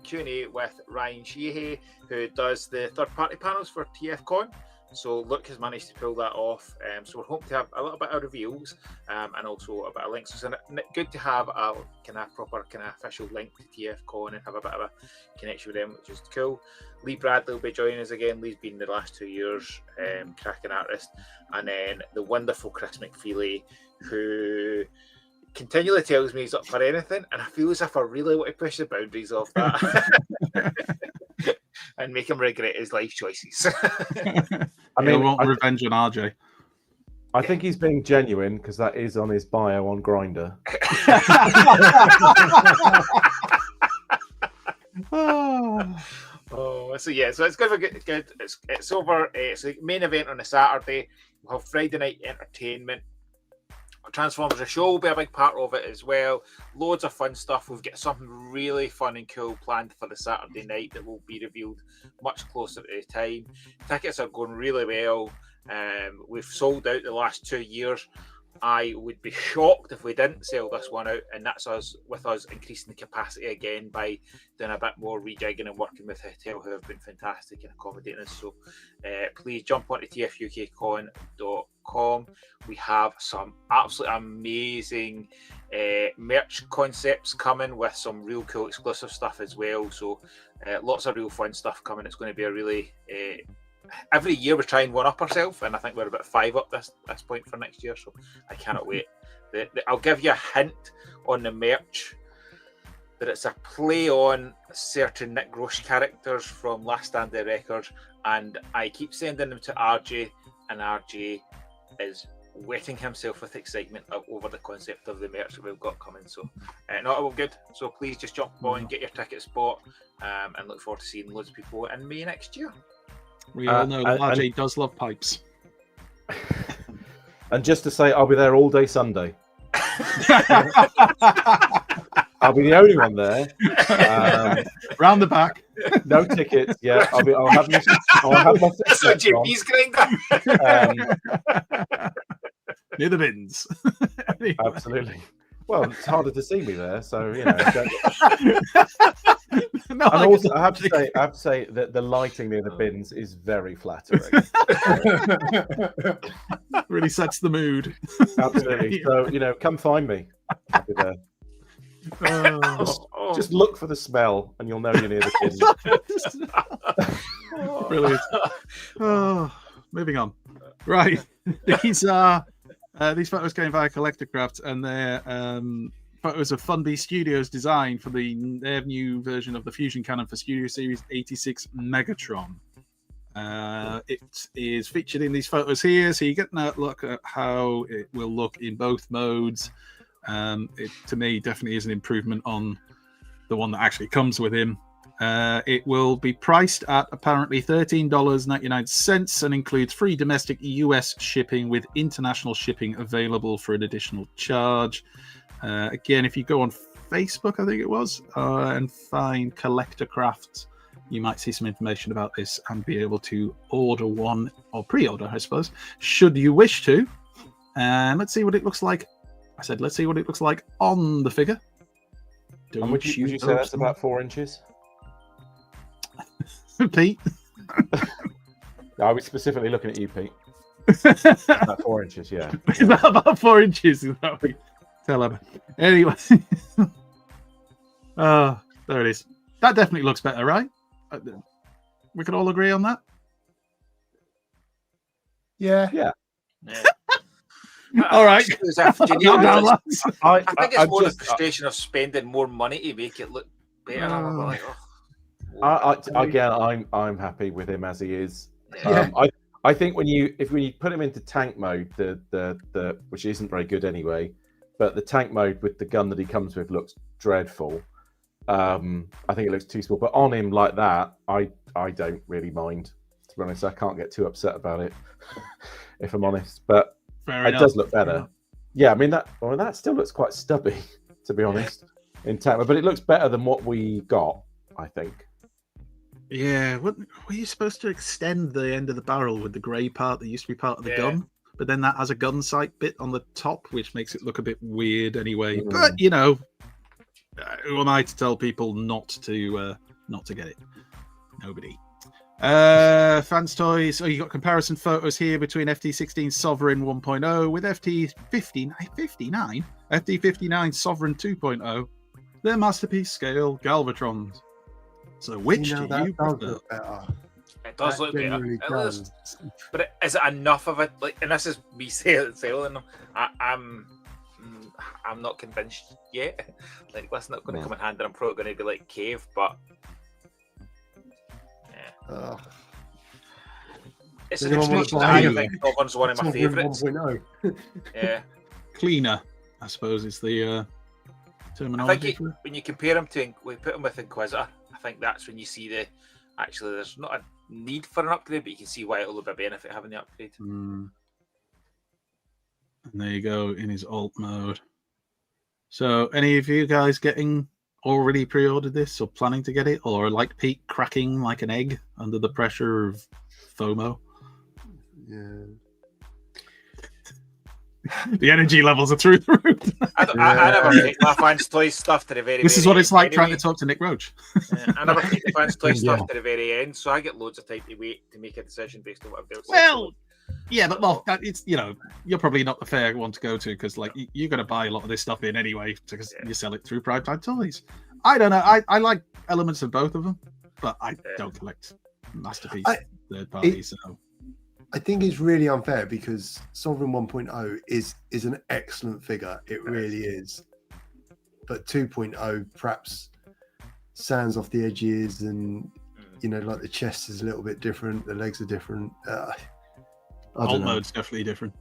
Q&A with Ryan Sheehy, who does the third-party panels for TFCon. So Luke has managed to pull that off. So we're hoping to have a little bit of reveals and also a bit of links. So it's good to have a kind of proper, kind of official link to TFCon and have a bit of a connection with them, which is cool. Lee Bradley will be joining us again. Lee's been the last 2 years, cracking artist. And then the wonderful Chris McFeely, who continually tells me he's up for anything, and I feel as if I really want to push the boundaries of that. And make him regret his life choices. I mean, want revenge on RJ. I think he's being genuine because that is on his bio on Grindr. Oh, so yeah, so it's going to be good. It's over. It's the main event on a Saturday. We'll have Friday night entertainment. Transformers, the show will be a big part of it as well. Loads of fun stuff. We've got something really fun and cool planned for the Saturday night that will be revealed much closer to the time. Tickets are going really well. We've sold out the last 2 years. I would be shocked if we didn't sell this one out, and that's us increasing the capacity again by doing a bit more rejigging and working with Hotel, who have been fantastic in accommodating us. So please jump onto tfukcon.com. We have some absolutely amazing merch concepts coming with some real cool exclusive stuff as well. So lots of real fun stuff coming. It's going to be a really every year we try and one up ourselves, and I think we're about 5 up this point for next year, so I cannot wait. I'll give you a hint on the merch that it's a play on certain Nick Roche characters from Last Stand the Records, and I keep sending them to RJ, and RJ is wetting himself with excitement over the concept of the merch that we've got coming. So not all good. So please just jump on, get your tickets bought, and look forward to seeing loads of people in May next year. We all know that RJ does love pipes. And just to say, I'll be there all day Sunday. I'll be the only one there. Round the back. No tickets. Yeah, I'll have my That's what JP's grinder. Near the bins. Anyway. Absolutely. Well, it's harder to see me there, so you know. No, And also, I have to say that the lighting near the bins is very flattering. really sets the mood. Absolutely. So you know, come find me. I'll be there. Just look for the smell, and you'll know you're near the bin. Brilliant. Oh, moving on. Right. These photos came via Collectorcraft, and they're photos of Funby Studios design for their new version of the Fusion Cannon for Studio Series 86 Megatron. It is featured in these photos here, so you get a look at how it will look in both modes. It, to me, definitely is an improvement on the one that actually comes with him. It will be priced at apparently $13.99 and includes free domestic US shipping with international shipping available for an additional charge. Again, if you go on Facebook, I think it was, and find Collectorcraft, you might see some information about this and be able to order one, or pre-order, I suppose, should you wish to. And let's see what it looks like. I said, let's see what it looks like on the figure. And would you say that's about 4 inches? Pete? I was specifically looking at you, Pete. About 4 inches, yeah. Is that about 4 inches? Is that what we tell him? Anyway. Oh, there it is. That definitely looks better, right? We can all agree on that? Yeah. All right. I think it's more the frustration of spending more money to make it look better. I'm like, Again, I'm happy with him as he is. I think when you put him into tank mode, the which isn't very good anyway, but the tank mode with the gun that he comes with looks dreadful. I think it looks too small. But on him like that, I don't really mind. To be honest, I can't get too upset about it, if I'm honest. But it does look better. Yeah, I mean that still looks quite stubby, to be honest, in tank mode. But it looks better than what we got, I think. Yeah, were you supposed to extend the end of the barrel with the grey part that used to be part of the gun? But then that has a gun sight bit on the top, which makes it look a bit weird anyway. But you know, who am I to tell people not to get it? Nobody. Fans Toys. So you got comparison photos here between FT16 Sovereign 1.0 with FT59 Sovereign 2.0. Their masterpiece scale Galvatrons. So which do you prefer? It does look better. But is it enough of it? Like, and this is me selling them. I'm not convinced yet. Like, that's not going to come in handy. I'm probably going to be like Cave, but it's an extension that I think Sovereign's one of my favourites. Yeah, cleaner, I suppose is the terminology. I think when you compare him to, we put him with Inquisitor. I think that's when you see there's not a need for an upgrade, but you can see why it'll be a benefit having the upgrade. And there you go in his alt mode. So, any of you guys already pre-ordered this or planning to get it, or like Pete cracking like an egg under the pressure of FOMO? Yeah. The energy levels are through the roof. I never take my Fans Toys stuff to the very This is what it's like anyway. trying to talk to Nick Roach. I never take the Fans Toys stuff to the very end, so I get loads of time to wait to make a decision based on what I've done. Well, yeah, but it's, you know, you're probably not the fair one to go to because like you're going to buy a lot of this stuff in anyway because you sell it through PrimeTimeToyz. I don't know. I like elements of both of them, but I don't collect masterpiece third parties. So I think it's really unfair because Sovereign 1.0 is an excellent figure. It really is. But 2.0 perhaps sands off the edges and, you know, like the chest is a little bit different. The legs are different. Alt mode's definitely different.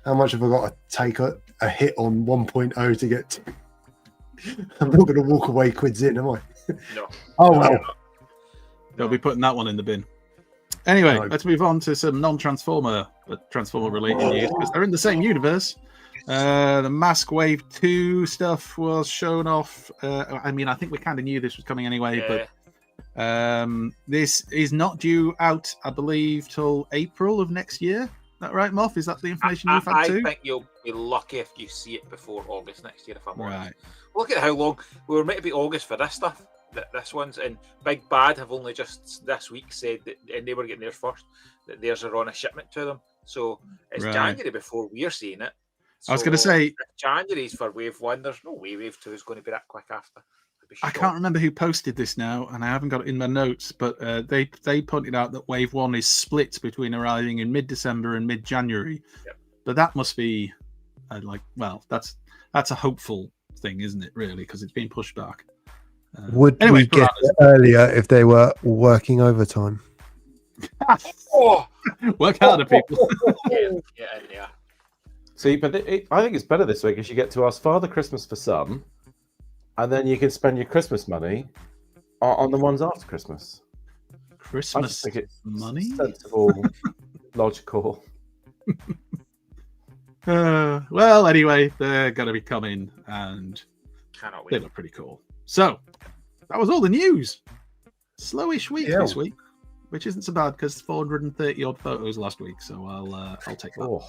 How much have I got to take a hit on 1.0 to get to? I'm not going to walk away quids in, am I? No. Oh, well. They'll be putting that one in the bin. Anyway, let's move on to some non-Transformer, but Transformer-related news, because they're in the same universe. The Mask Wave 2 stuff was shown off. I mean, I think we kind of knew this was coming anyway, but this is not due out, I believe, till April of next year. That right, Moff? Is that the information you've had I too? think you'll be lucky if you see it before August next year, if I'm honest. Right. Look at how long we were meant to be August for this stuff. This one's, and Big Bad have only just this week said that, and they were getting theirs first, that theirs are on a shipment to them. So it's Right. January before we're seeing it. I was going to say, if January's for Wave 1. There's no way Wave 2 is going to be that quick after. I can't remember who posted this now, and I haven't got it in my notes, but they pointed out that Wave 1 is split between arriving in mid-December and mid-January. Yep. But that must be that's a hopeful thing, isn't it, really, because it's been pushed back. Would we get it earlier if they were working overtime? Work harder, people. Yeah. See, but I think it's better this way because you get to ask Father Christmas for some, and then you can spend your Christmas money on the ones after Christmas. I Christmas just think it's money? sensible, logical. Well, anyway, they're going to be coming, and Cannot they wait. look pretty cool. So, that was all the news. Slowish week this week, which isn't so bad because 430 odd photos last week. So I'll take that. Oh,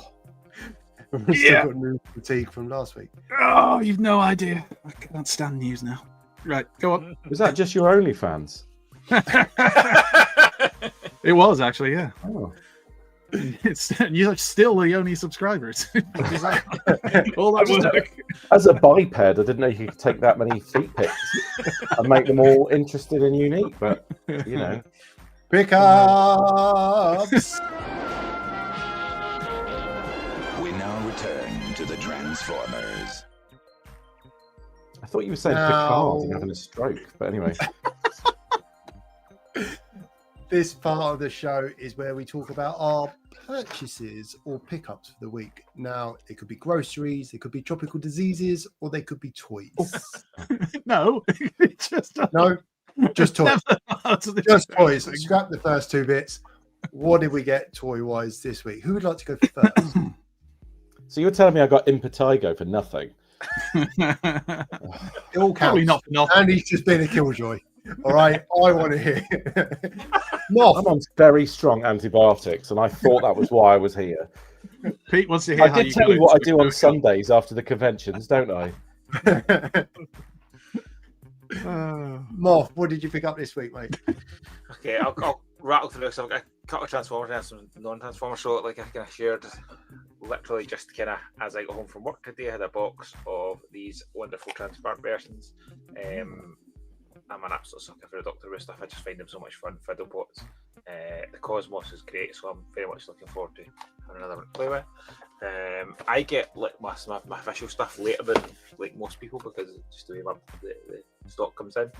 We've still got news fatigue from last week. Oh, you've no idea. I can't stand news now. Right, go on. was that just your OnlyFans? It was actually, yeah. Oh. You're still the only subscribers. All that work. As a biped, I didn't know you could take that many feet pics and make them all interested and unique. But you know, Pickups. We now return to the Transformers. I thought you were saying No. Picard and having a stroke. But anyway, This part of the show is where we talk about our purchases or pickups for the week. Now, it could be groceries, it could be tropical diseases, or they could be toys. No, just No, just toys. never. Just toys. Scrap the first two bits. What did we get toy-wise this week? Who would like to go first? so you're telling me I got Impetigo for nothing? It all Probably counts. not for nothing. And he's just been a killjoy. All right, I want to hear. Moff. I'm on very strong antibiotics, and I thought that was why I was here. Pete wants to hear I how did you tell go you what I into do on a Sundays after the conventions, don't I? Moff, what did you pick up this week, mate? Okay, I'll rattle through this. I've got a couple of Transformers and some non-Transformers. So, like I kind of shared, literally just kind of as I got home from work today, I had a box of these wonderful Transformer versions. I'm an absolute sucker for the Doctor Who stuff. I just find them so much fun. Fiddlebots. The Cosmos is great, so I'm very much looking forward to having another one to play with. I get like my official stuff later than like most people because it's just the way the stock comes in.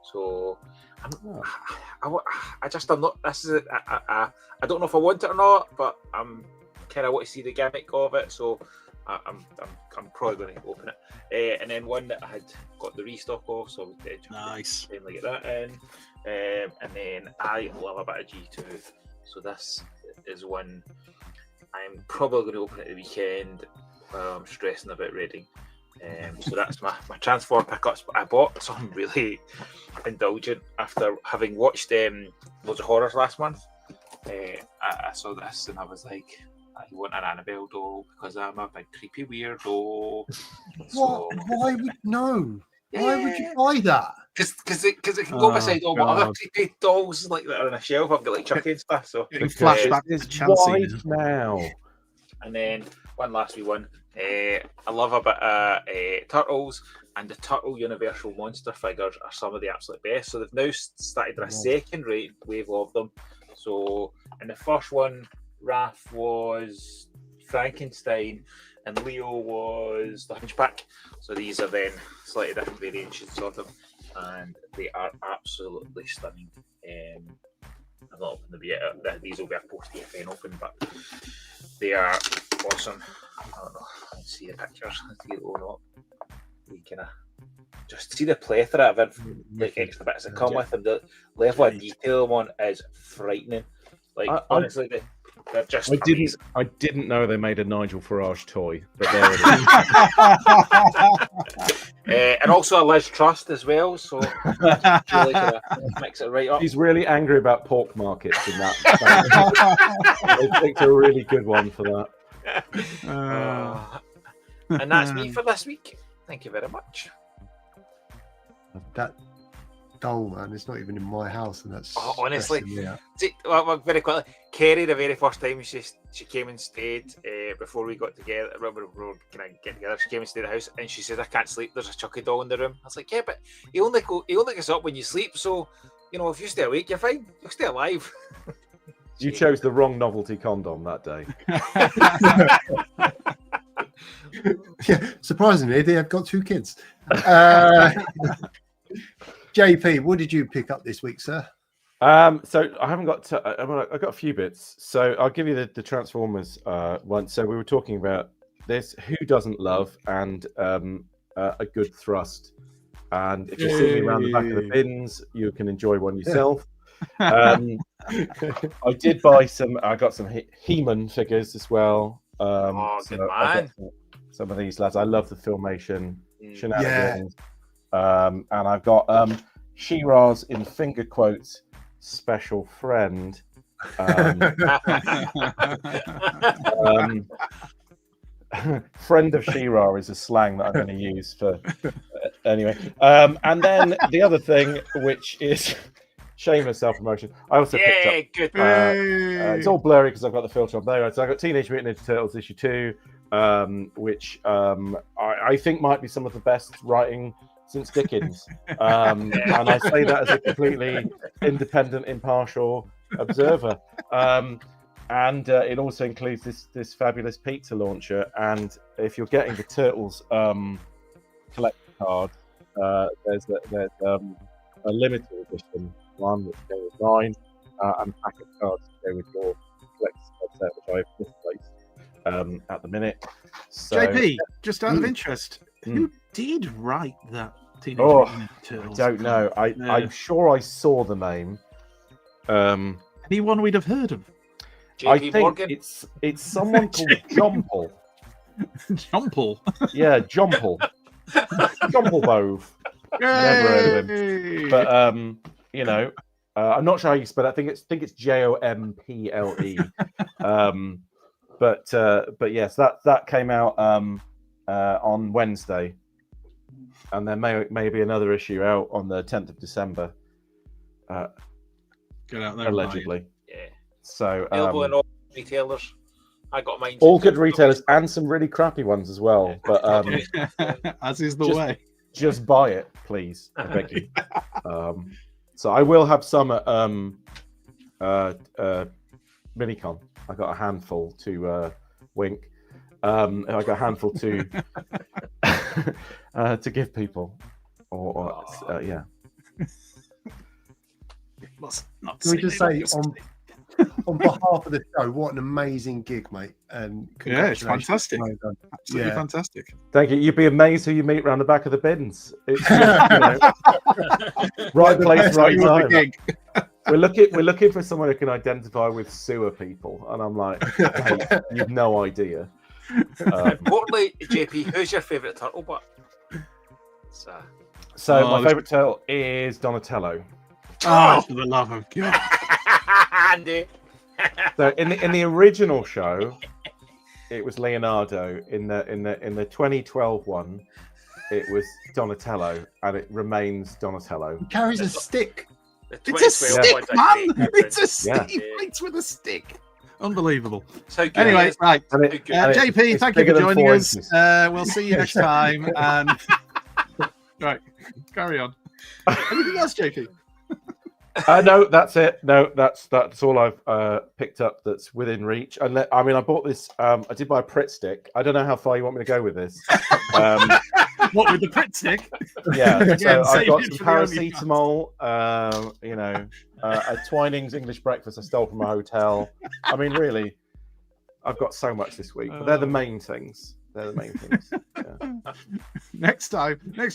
So I'm not. This is I don't know if I want it or not, but I'm kind of want to see the gimmick of it. So I'm probably going to open it. And then one that I had got the restock of, so I was Nice. finally get that in. And then I love a bit of G2, so this is one I'm probably going to open at the weekend. I'm stressing about reading. So that's my Transform pickups. But I bought something really indulgent after having watched loads of horrors last month. I saw this and I was like, I want an Annabelle doll because I'm a big creepy weirdo. What? Why would no? Why would you buy that? Because it can go beside all my other creepy dolls like that are on a shelf. I've got like Chucky and stuff. So Getting flashback to It's Chelsea. wide now. and then one last wee one. I love a bit of Turtles, and the Turtle Universal Monster figures are some of the absolute best. So they've now started a second wave of them. So in the first one, Raph was Frankenstein and Leo was the Hunchback. So these are then slightly different variations of them, and they are absolutely stunning. I've not opened them yet. These will be a post TFN open, but they are awesome. I don't know. Let's see the pictures. Let's get it all up. We kind of just see the plethora of like extra bits that come with them. The level of detail one is frightening. Like honestly, They're just I amazing. didn't know they made a Nigel Farage toy, but there it is. And also a Liz Trust as well. So Julie gonna mix it right up. He's really angry about pork markets in that. They picked a really good one for that. And that's me for this week. Thank you very much. That doll, man, it's not even in my house, and that's honestly. stressing me out. See, well, very quickly, Kerry, the very first time she came and stayed before we got together, we were kind of getting together. She came and stayed at the house, and she said, "I can't sleep. There's a Chucky doll in the room." I was like, "Yeah, but he only gets up when you sleep. So, you know, if you stay awake, you're fine. You'll stay alive." You chose the wrong novelty condom that day. Yeah, surprisingly, they have got 2 kids. JP, what did you pick up this week, sir? So I haven't got. I got a few bits. So I'll give you the Transformers one. So we were talking about this. Who doesn't love and a good thrust? And if you see me around the back of the bins, you can enjoy one yourself. I did buy some. I got some He-Man figures as well. Good man. Some of these lads. I love the Filmation shenanigans. And I've got She-Ra's in finger quotes special friend. Friend of She-Ra is a slang that I'm going to use for anyway. And then the other thing, which is shameless self-promotion, I also picked up. It's all blurry because I've got the filter on there. So I got Teenage Mutant Ninja Turtles issue 2, which I think might be some of the best writing since Dickens, and I say that as a completely independent, impartial observer. And it also includes this fabulous pizza launcher. And if you're getting the Turtles collector card, there's a limited edition one which goes with mine, and a pack of cards to go with your collector's card set, which I've misplaced at the minute. So, JP, just out of interest, who did write that Teenage Mutant Turtles? I don't know. I'm sure I saw the name. Anyone we'd have heard of? I think it's someone called Jomple. Jomple? Yeah, Jomple. Jomple Bove. Never heard of him. But you know, I'm not sure how you spell it. I think it's Jomple. But yes, that came out on Wednesday, and there may be another issue out on the 10th of December. Get out there, allegedly. Yeah. So available in all retailers. I got mine. All good retailers and some really crappy ones as well. But as is the way. Just buy it, please. I beg you. So I will have some at Mini-con. I got a handful to wink. I got a handful to to give people. Or yeah. Can we just say on behalf of the show, what an amazing gig, mate! And yeah, it's fantastic. Absolutely fantastic. Thank you. You'd be amazed who you meet around the back of the bins. It's just, you know, right place, right time. We're looking for someone who can identify with sewer people, and I'm like, hey, you've no idea. Importantly, JP, who's your favourite Turtlebot? So my favourite turtle is Donatello. Oh, for the love of God! Andy. So in the original show, it was Leonardo. In the 2012 one, it was Donatello, and it remains Donatello. He carries a stick. It's a stick, man! It's a stick. He fights with a stick. Unbelievable. So anyway, right. JP, thank you for joining us. We'll see you next time. And right, carry on. Anything else, JP? No, that's it. No, that's all I've picked up that's within reach. I bought this. I did buy a Prit stick. I don't know how far you want me to go with this. What, with the Prit stick? Yeah. So I've got some paracetamol. A Twinings English breakfast I stole from a hotel. I mean, really, I've got so much this week. But they're the main things. They're the main things. Yeah. Next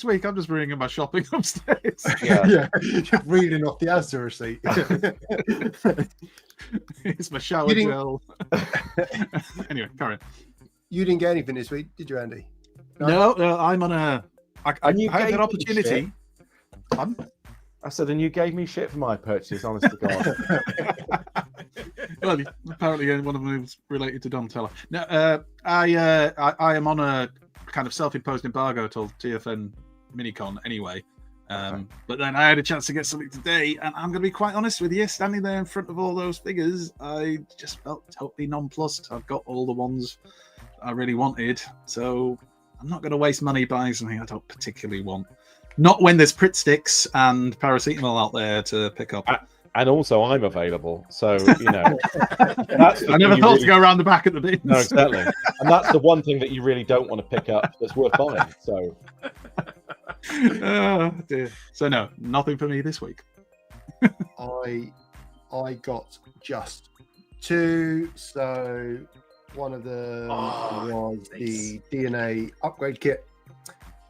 week, I'm just bringing my shopping upstairs. Yeah. Just reading off the Asda receipt. It's my shower You didn't- gel. Anyway, carry on. You didn't get anything this week, did you, Andy? No, I'm on a. I And you had gave that me opportunity. Pardon? I said, and you gave me shit for my purchase, honest to God. Well, apparently one of them was related to Donatello. No, I am on a kind of self-imposed embargo till TFN Mini-con anyway. But then I had a chance to get something today, and I'm going to be quite honest with you. Standing there in front of all those figures, I just felt totally nonplussed. I've got all the ones I really wanted, so I'm not going to waste money buying something I don't particularly want. Not when there's Prit Sticks and paracetamol out there to pick up. And also, I'm available, so you know. That's the I never thing you thought really- to go around the back of the bins. No, exactly, and that's the one thing that you really don't want to pick up that's worth buying. So, Oh, dear. So no, nothing for me this week. I got just 2. So one of them was the DNA upgrade kit.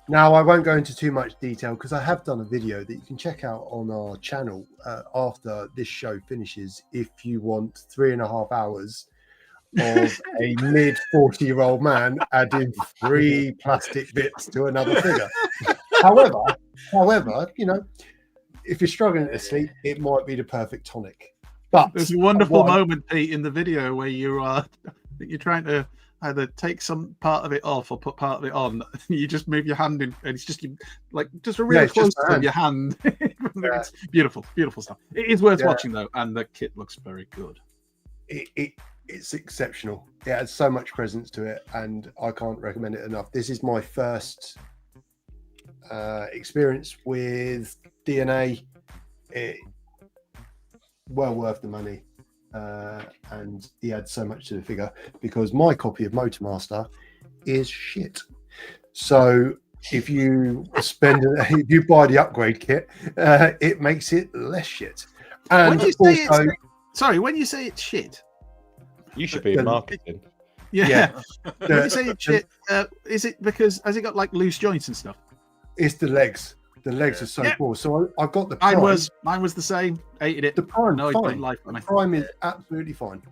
Now, I won't go into too much detail because I have done a video that you can check out on our channel after this show finishes if you want 3.5 hours of a mid 40-year-old man adding 3 plastic bits to another figure. However, you know, if you're struggling to sleep, it might be the perfect tonic. But There's a wonderful moment, Pete, in the video where you're trying to either take some part of it off or put part of it on. You just move your hand in, and it's just like just a real it's just close the of your hand. It's beautiful stuff. It is worth watching though, and the kit looks very good. It's exceptional. It has so much presence to it, and I can't recommend it enough. This is my first experience with DNA. Well worth the money. And he adds so much to the figure because my copy of Motormaster is shit. So if you if you buy the upgrade kit, it makes it less shit. And when you say it's shit, you should be in marketing. when you say it's shit, is it because has it got like loose joints and stuff? It's the legs. The legs are so poor. So I got the Prime. Mine was the same. Hated it. The Prime, fine. The Prime is absolutely fine.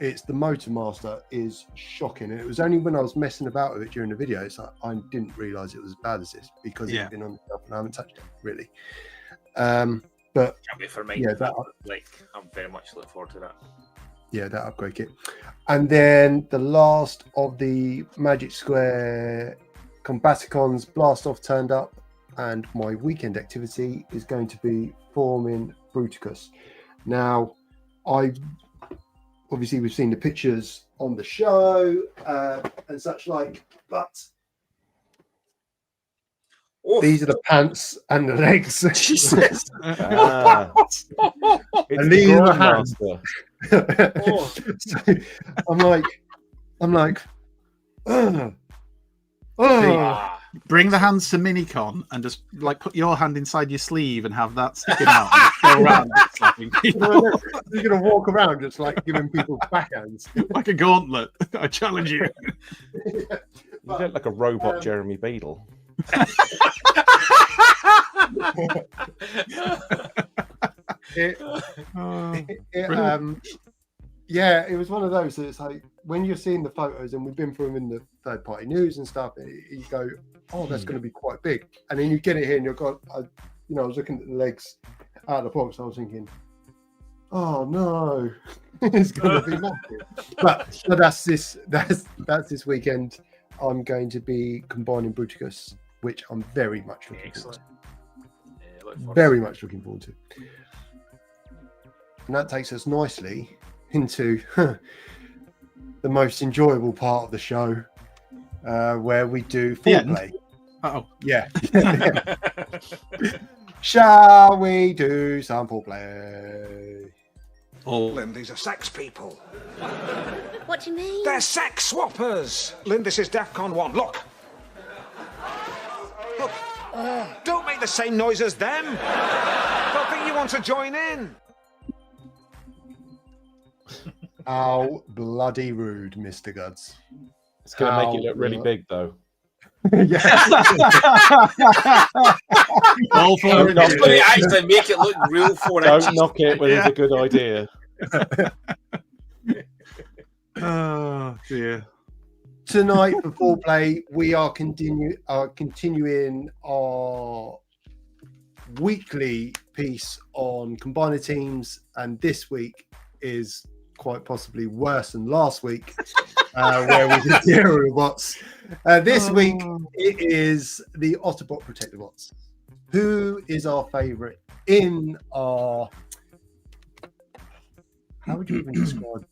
It's the Motormaster is shocking. And it was only when I was messing about with it during the video, it's like I didn't realise it was as bad as this because it's been on the shelf and I haven't touched it really. But Can't be for me. yeah, I'm very much looking forward to that. Yeah, that upgrade kit. And then the last of the Magic Square Combaticons Blast Off turned up. And my weekend activity is going to be forming Bruticus. Now, obviously we've seen the pictures on the show and such like, but these are the pants and the legs. Jesus. And these are the hands. So I'm like, Bring the hands to Mini-con and just like put your hand inside your sleeve and have that sticking out and just go around slapping people. You're gonna walk around just like giving people backhands like a gauntlet. I challenge you. You look like a robot Jeremy Beadle. Yeah, it was one of those that it's like when you're seeing the photos, and we've been through them in the third-party news and stuff, you go, "Oh, that's going to be quite big," and then you get it here, and you're got, I was looking at the legs out of the box, I was thinking, "Oh no, it's going to be massive." But that's this weekend. I'm going to be combining Bruticus, which I'm very much looking forward to. Very much looking forward to. And that takes us nicely into the most enjoyable part of the show, where we do foreplay. Yeah. Shall we do some foreplay? Lynn, these are sex people. What do you mean? They're sex swappers. Lynn, this is DEFCON 1. Look. Look. Don't make the same noise as them. Don't think you want to join in. How bloody rude, Mr. Guds. It's going to make it look really big, though. All for Don't it. knock It's going to it. actually make it look real 4 Don't inches. knock it when it's a good idea. Oh dear. Tonight for Foreplay, we are continuing our weekly piece on combiner teams, and this week is quite possibly worse than last week, where we did the Autobots. This week it is the Autobot Protectobots. Who is our favourite in our? How would you even describe?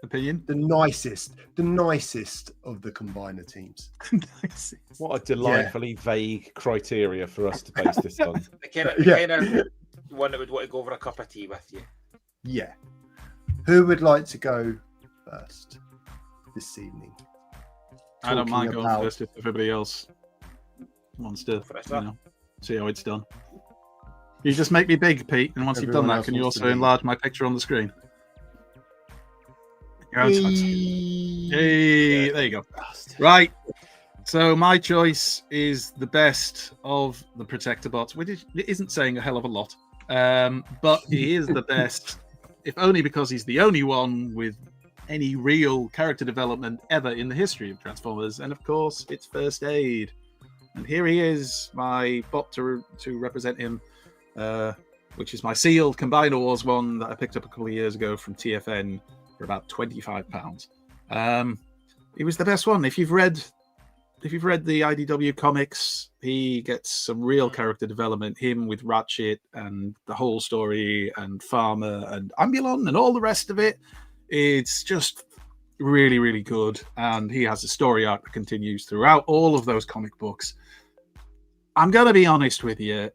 Opinion? The nicest of the combiner teams. What a delightfully vague criteria for us to base this on. The kind of one that would want to go over a cup of tea with you. Yeah. Who would like to go first this evening? I don't mind Talking going about- first if everybody else wants to, For us, see how it's done. You just make me big, Pete, and once you've done Everyone that, can you else wants to also be- enlarge my picture on the screen? Hey. Hey, there you go. Right. So my choice is the best of the Protectobots, which isn't saying a hell of a lot, but he is the best, if only because he's the only one with any real character development ever in the history of Transformers, and of course, it's First Aid. And here he is, my bot to represent him, which is my sealed Combiner Wars one that I picked up a couple of years ago from TFN for about £25. He was the best one. If you've read the IDW comics, he gets some real character development. Him with Ratchet and the whole story, and Farmer and Ambulon and all the rest of it. It's just really, really good. And he has a story arc that continues throughout all of those comic books. I'm going to be honest with you.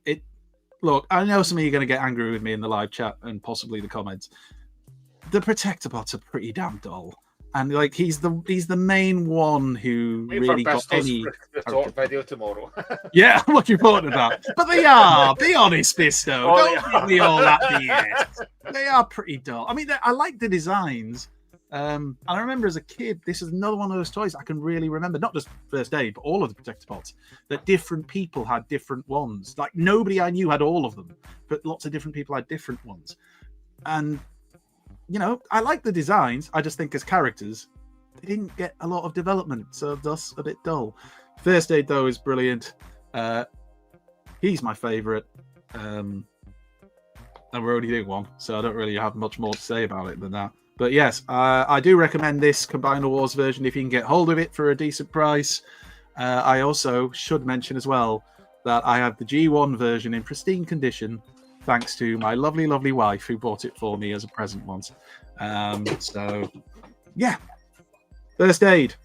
Look, I know some of you are going to get angry with me in the live chat and possibly the comments. The Protectobots are pretty damn dull. And like he's the main one who Wait really for got any. the talk video tomorrow. Yeah, I'm looking forward to that. But they are. Be honest, Bisto. Oh, Don't they give me all that BS. They are pretty dull. I mean, I like the designs. And I remember as a kid, this is another one of those toys I can really remember. Not just First Aid, but all of the Protectobots. That different people had different ones. Like nobody I knew had all of them, but lots of different people had different ones. And you know, I like the designs. I just think as characters, they didn't get a lot of development, so thus a bit dull. First Aid, though, is brilliant. He's my favourite. And we're only doing one, so I don't really have much more to say about it than that. But yes, I do recommend this Combiner Wars version if you can get hold of it for a decent price. I also should mention as well that I have the G1 version in pristine condition, thanks to my lovely, lovely wife who bought it for me as a present once. So, yeah. First Aid.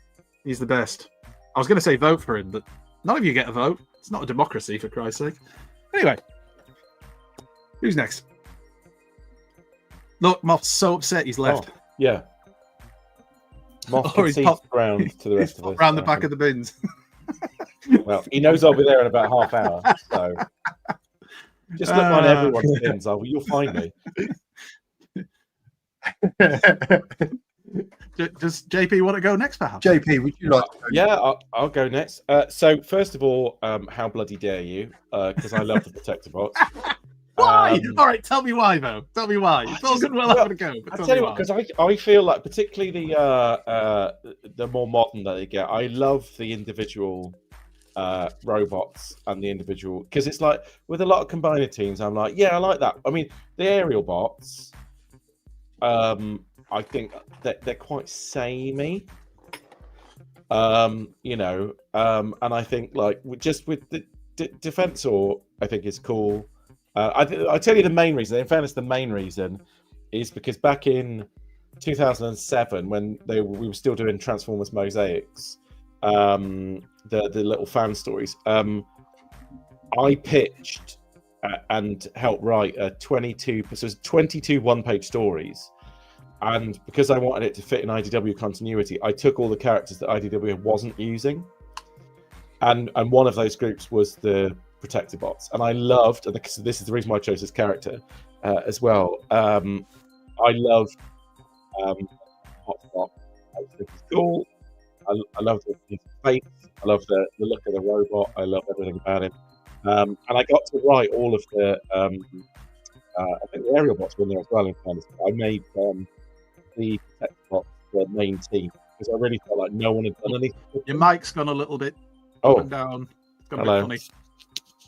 He's the best. I was going to say vote for him, but none of you get a vote. It's not a democracy, for Christ's sake. Anyway. Who's next? Look, Moff's so upset he's left. Oh, yeah. Moff Oh, he's concedes popped- ground to the rest of us. Around the back of the bins. Well, he knows I'll be there in about half hour, so just look on everyone's bins. You'll find me. Does JP want to go next, perhaps? JP, would you like to go? Yeah, I'll go next. So first of all, how bloody dare you? Because I love the Protectobots. Why? All right, tell me why, though. Tell me why. It's all good and well having a go. But I tell you what, because I feel like particularly the more modern that they get, I love the individual robots and the individual, because it's like with a lot of combiner teams, I'm like, yeah, I like that. I mean, the aerial bots, I think that they're quite samey. You know, and I think like just with the Defensor, I think is cool. I tell you the main reason. In fairness, the main reason is because back in 2007, when we were still doing Transformers Mosaics, the little fan stories, I pitched and helped write a 22 one-page stories. And because I wanted it to fit in IDW continuity, I took all the characters that IDW wasn't using. And one of those groups was the Protectobots. And I loved, and this is the reason why I chose this character as well. I love Hotspot. I think it's cool. I love his face. I love the look of the robot. I love everything about him. And I got to write all of the. I think the aerial bots were in there as well. In fairness, I made the Protectobots the main team because I really felt like no one had done anything. Your mic's gone a little bit up and down. It's gone a bit funny.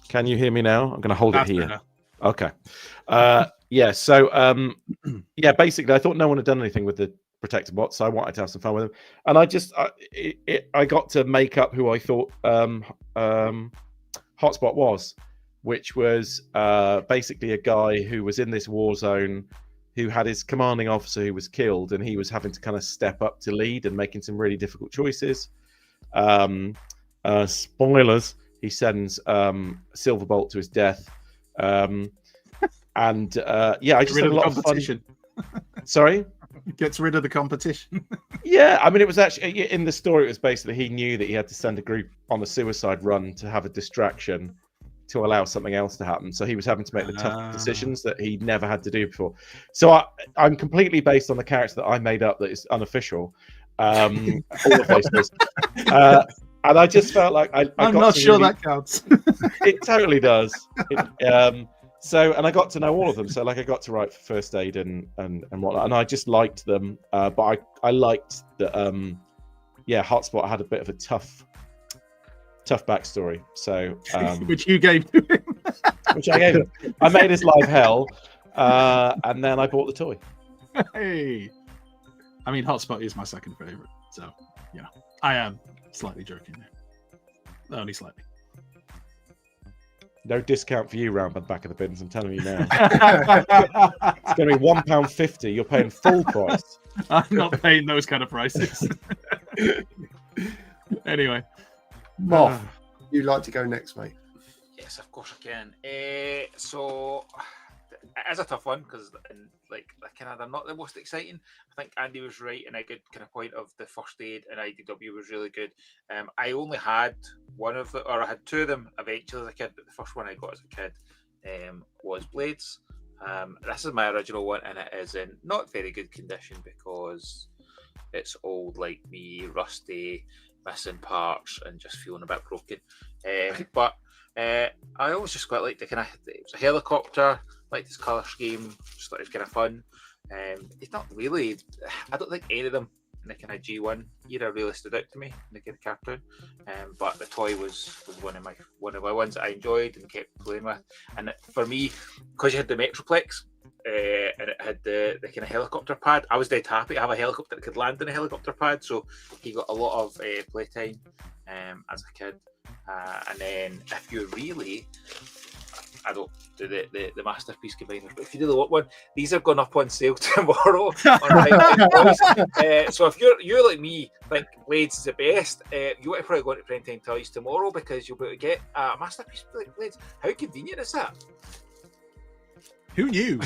Can you hear me now? I'm going to hold That's it here. better. Okay. Yeah. So yeah, basically, I thought no one had done anything with the Protectobots, so I wanted to have some fun with them, and I got to make up who I thought Hotspot was, which was basically a guy who was in this war zone, who had his commanding officer who was killed, and he was having to kind of step up to lead and making some really difficult choices. Spoilers: he sends Silverbolt to his death, and yeah, I just had a lot of fun. Sorry. Gets rid of the competition. Yeah, I mean, it was actually in the story. It was basically he knew that he had to send a group on a suicide run to have a distraction to allow something else to happen. So he was having to make the tough decisions that he never had to do before. So I'm completely based on the character that I made up that is unofficial. All of those and I just felt like I'm not sure that counts. It totally does. And I got to know all of them. So like I got to write for First Aid and whatnot, and I just liked them. But I liked that Hotspot had a bit of a tough backstory. So which you gave to him. Which I gave him. I made his life hell, and then I bought the toy. Hey. I mean, Hotspot is my second favorite, so yeah, I am slightly joking there. Only slightly. No discount for you round the back of the bins, I'm telling you now. It's going to be £1.50. You're paying full price. I'm not paying those kind of prices. Anyway. Moff, you'd like to go next, mate? Yes, of course I can. So it is a tough one because, like, they're not the most exciting. I think Andy was right in a good kind of point of the First Aid and IDW was really good. I only had I had two of them eventually as a kid, but the first one I got as a kid was Blades. This is my original one, and it is in not very good condition because it's old like me, rusty, missing parts, and just feeling a bit broken. But I always just quite liked it was a helicopter, liked his colour scheme, just thought it was kind of fun. It's not really, I don't think any of them in the kind of G1 era really stood out to me in the kind of cartoon. But the toy was one of my ones that I enjoyed and kept playing with. And for me, because you had the Metroplex and it had the kind of helicopter pad, I was dead happy to have a helicopter that could land in a helicopter pad. So he got a lot of playtime as a kid. And then if you really, I don't do the Masterpiece combiners, but if you really want one, these are going up on sale tomorrow on PrimeTimeToyz. So if you're like me, think Blades is the best, you want to probably go into PrimeTimeToyz tomorrow because you'll be able to get a Masterpiece Blades. How convenient is that? Who knew?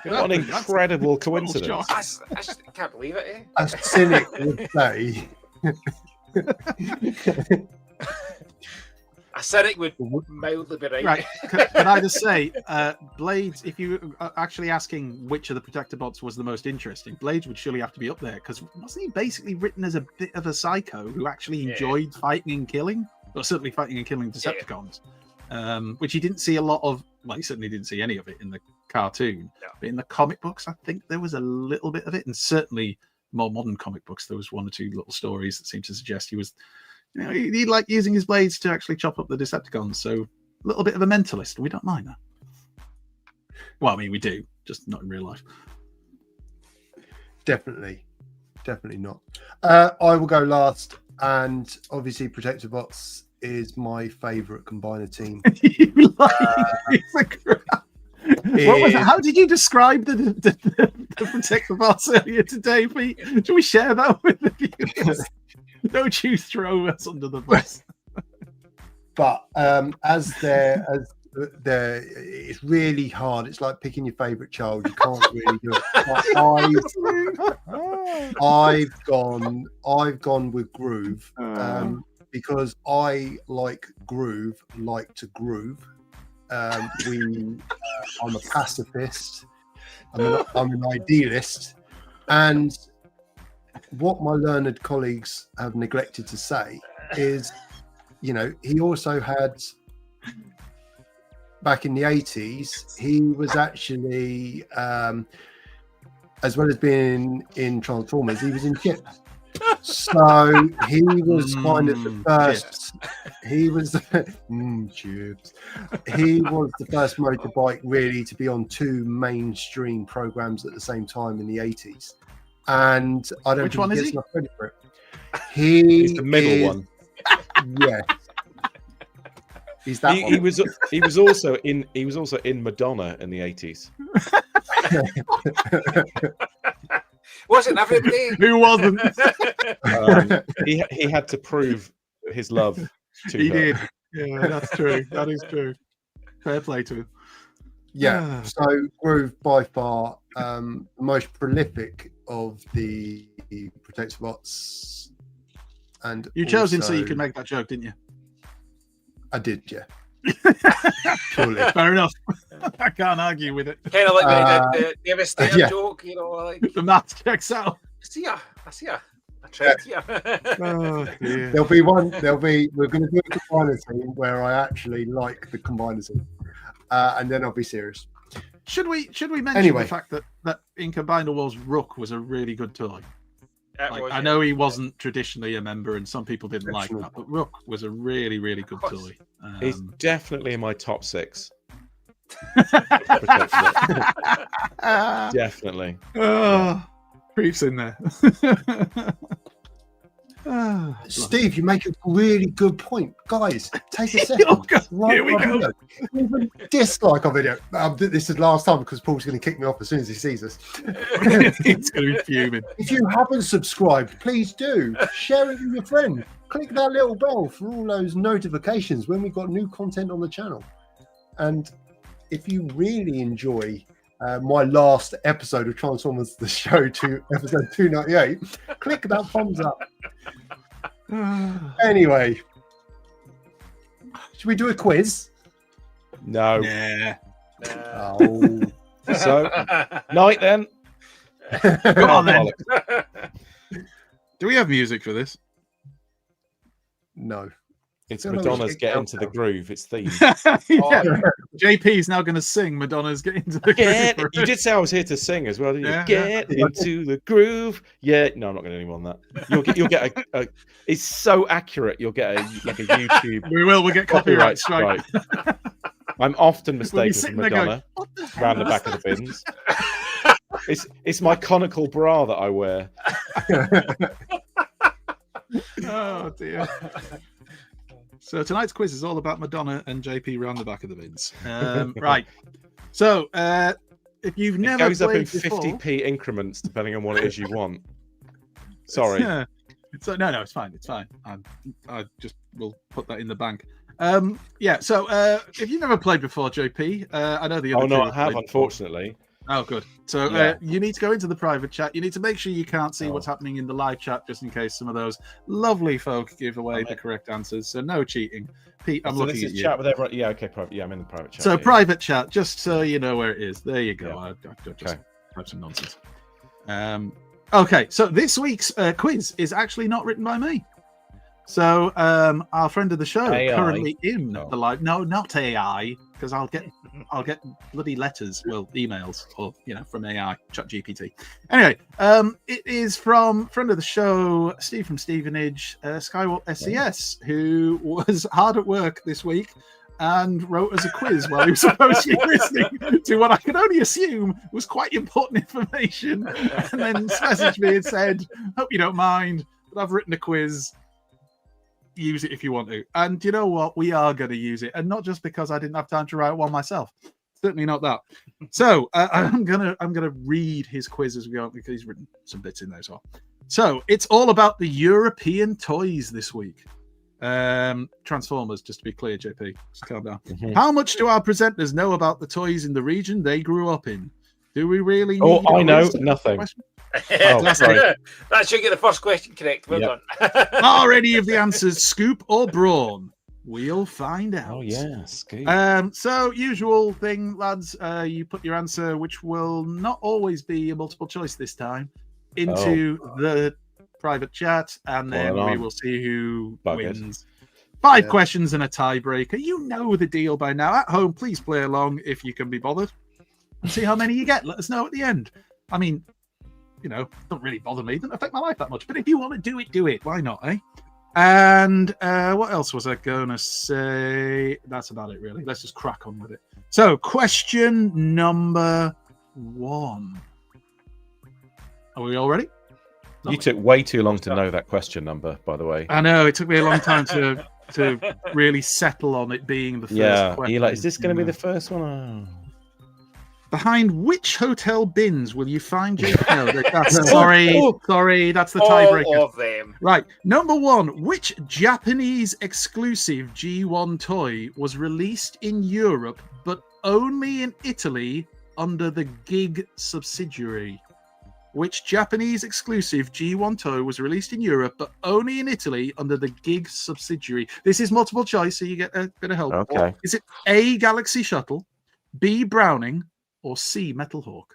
What an incredible coincidence. I just can't believe it. A cynic would say. A cynic would mildly be right. Right. Can I just say, Blades, if you are actually asking which of the Protectobots was the most interesting, Blades would surely have to be up there, because wasn't he basically written as a bit of a psycho who actually enjoyed fighting and killing? Or certainly fighting and killing Decepticons, which he didn't see a lot of. Well, he certainly didn't see any of it in the cartoon. Yeah. But in the comic books, I think there was a little bit of it, and certainly more modern comic books, there was one or two little stories that seemed to suggest he was, he liked using his blades to actually chop up the Decepticons. So a little bit of a mentalist. We don't mind that. Well, I mean, we do, just not in real life. Definitely not. I will go last, and obviously Protectobots is my favourite combiner team. What was it? How did you describe the Protectobots earlier today, Pete? Should we share that with the viewers? Don't you throw us under the bus. But it's really hard. It's like picking your favourite child. You can't really do it. I've gone with Groove because I like Groove, like to groove. I'm a pacifist. I'm an idealist, and what my learned colleagues have neglected to say is, he also had, back in the 80s, he was actually, as well as being in Transformers, he was in Chips. So he was kind of the first. He was Chips. He was the first motorbike really to be on 2 mainstream programs at the same time in the 80s. And I don't Which think one he is gets he? enough credit for it. He's the middle one. Yeah. He's that one. He was also in Madonna in the 80s. Wasn't everybody? Who wasn't? He had to prove his love to He her. did. Yeah, that's true. That is true. Fair play to him. Yeah. So Groove by far the most prolific of the Protectobots, and You chose him so you also- could make that joke, didn't you? I did, yeah. Surely. Fair enough. I can't argue with it. Kind of like the Devastator yeah. joke, like The math checks out. I see ya. I tried here. Oh, dear. We're going to do a combiner team where I actually like the combiner team, and then I'll be serious. Should we mention Anyway. the fact that in Combiner Wars Rook was a really good toy? It was, I know he wasn't traditionally a member, and some people didn't like Exceptional. that, but Rook was a really, really good Of course. toy. He's definitely in my top 6. Definitely. Creeps in there. Steve, you make a really good point. Guys, take a second. Oh, God. Like Here we our go. video. Even dislike our video. This is the last time because Paul's going to kick me off as soon as he sees us. It's going to be fuming. If you haven't subscribed, please do. Share it with your friend. Click that little bell for all those notifications when we've got new content on the channel. And if you really enjoy my last episode of Transformers the Show to episode 298, click that thumbs up. Anyway, should we do a quiz? No. Yeah. Oh, So, night then. Come on then. Bollocks. Do we have music for this? no. It's Feel like we Madonna's should Get get Into the out. Groove. It's theme. Yeah. JP's now going to sing Madonna's Get Into the Groove. You did say I was here to sing as well, didn't you? Yeah. Get into the groove. Yeah, no, I'm not going to do any more than that. You'll get a. It's so accurate. You'll get a YouTube We'll get copyright strike. I'm often We'll be mistaken for sitting there going, Madonna what the round the hell back of the bins. It's my conical bra that I wear. Oh dear. So tonight's quiz is all about Madonna and JP round the back of the bins. Right. So if you've It never goes up in played before, 50p increments depending on what it is you want. Sorry. Yeah. So no, it's fine. It's fine. I just will put that in the bank. Yeah. So if you've never played before, JP, I know the other. Oh no, two I have played before. unfortunately. Oh, good. So Yeah. you need to go into the private chat. You need to make sure you can't see what's happening in the live chat, just in case some of those lovely folk give away the correct answers. So no cheating. Pete, I'm So looking this at is you. chat with everyone. Yeah, okay, private. Yeah, I'm in the private chat. So yeah. private chat, just so you know where it is. There you go. Yeah. I've just Okay. typed some nonsense. Okay, so this week's quiz is actually not written by me. So our friend of the show, AI. currently in No. the live. No, not AI, because I'll get bloody letters, well, emails, or from AI, ChatGPT. Anyway, it is from friend of the show, Steve from Stevenage, Skywalk SCS, who was hard at work this week and wrote us a quiz while he was supposed to be listening to what I can only assume was quite important information, and then messaged me and said, "Hope you don't mind, but I've written a quiz. Use it if you want to." And you know what? We are going to use it, and not just because I didn't have time to write one myself. Certainly not that. So I'm gonna read his quiz as we go because he's written some bits in there as well. So it's all about the European toys this week. Transformers, just to be clear, JP. Just calm down. Mhm. How much do our presenters know about the toys in the region they grew up in? Do we really? Oh, need a I know quiz? nothing. Question? Oh, sorry. That should get the first question correct. Well Yep. done. Are any of the answers Scoop or Brawn? We'll find out. Oh yeah, Scoop. So usual thing, lads. You put your answer, which will not always be a multiple choice this time, into the private chat, and then Well we on. will see who Buggers. wins. 5 Yeah. questions and a tiebreaker. You know the deal by now. At home, please play along if you can be bothered, and see how many you get. Let us know at the end. I mean, you know, don't really bother me. Doesn't affect my life that much. But if you want to do it, do it. Why not, eh? And what else was I going to say? That's about it, really. Let's just crack on with it. So, question number 1. Are we all ready? You took way too long to know that question number, by the way. I know, it took me a long time to really settle on it being the first Yeah, question. you're like, is this going to be the first one? Oh. Behind which hotel bins will you find your... No, that's, sorry, that's the tiebreaker. All of them. Right, number 1. Which Japanese exclusive G1 toy was released in Europe but only in Italy under the Gig subsidiary? Which Japanese exclusive G1 toy was released in Europe but only in Italy under the Gig subsidiary? This is multiple choice, so you get a bit of help. Okay. Is it A, Galaxy Shuttle, B, Browning, or C, Metalhawk?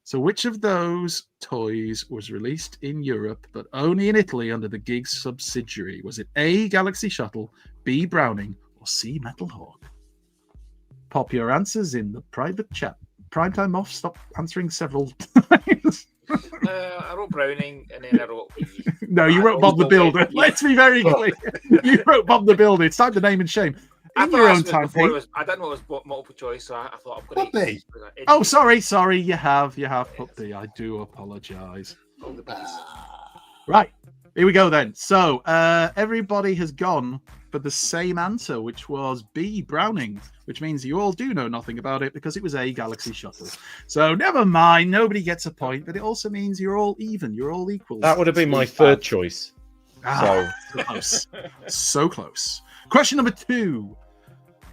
So which of those toys was released in Europe but only in Italy under the Gig subsidiary? Was it A, Galaxy Shuttle, B, Browning, or C, Metalhawk? Pop your answers in the private chat. Primetime Moff, stop answering several times. I wrote Browning and then I wrote. No, you wrote Bob the Builder. Let's be very clear. You wrote Bob the Builder. It's time to name and shame. In your own time, Pete. I didn't know it was multiple choice, so I thought I'm going Puppy. Oh, sorry. You have put B. I do apologise. All the best. Right, here we go then. So everybody has gone for the same answer, which was B, Browning, which means you all do know nothing about it because it was A, Galaxy Shuttle. So never mind, nobody gets a point, but it also means you're all even, you're all equal. That would have been my third choice. So close. So close. Question number 2.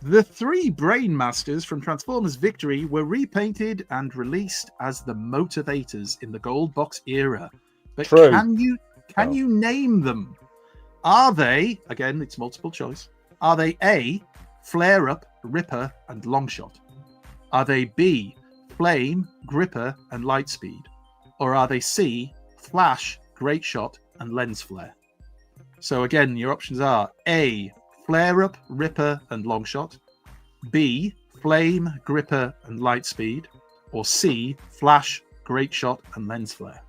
The 3 Brain Masters from Transformers Victory were repainted and released as the Motivators in the Gold Box era. But True. can you name them? Are they, again, it's multiple choice, are they A, Flare Up, Ripper, and Longshot? Are they B, Flame, Gripper, and Lightspeed? Or are they C, Flash, Great Shot, and Lens Flare? So again, your options are A, Flare Up, Ripper, and Longshot, B, Flame, Gripper, and Lightspeed, or C, Flash, Great Shot, and Lens Flare.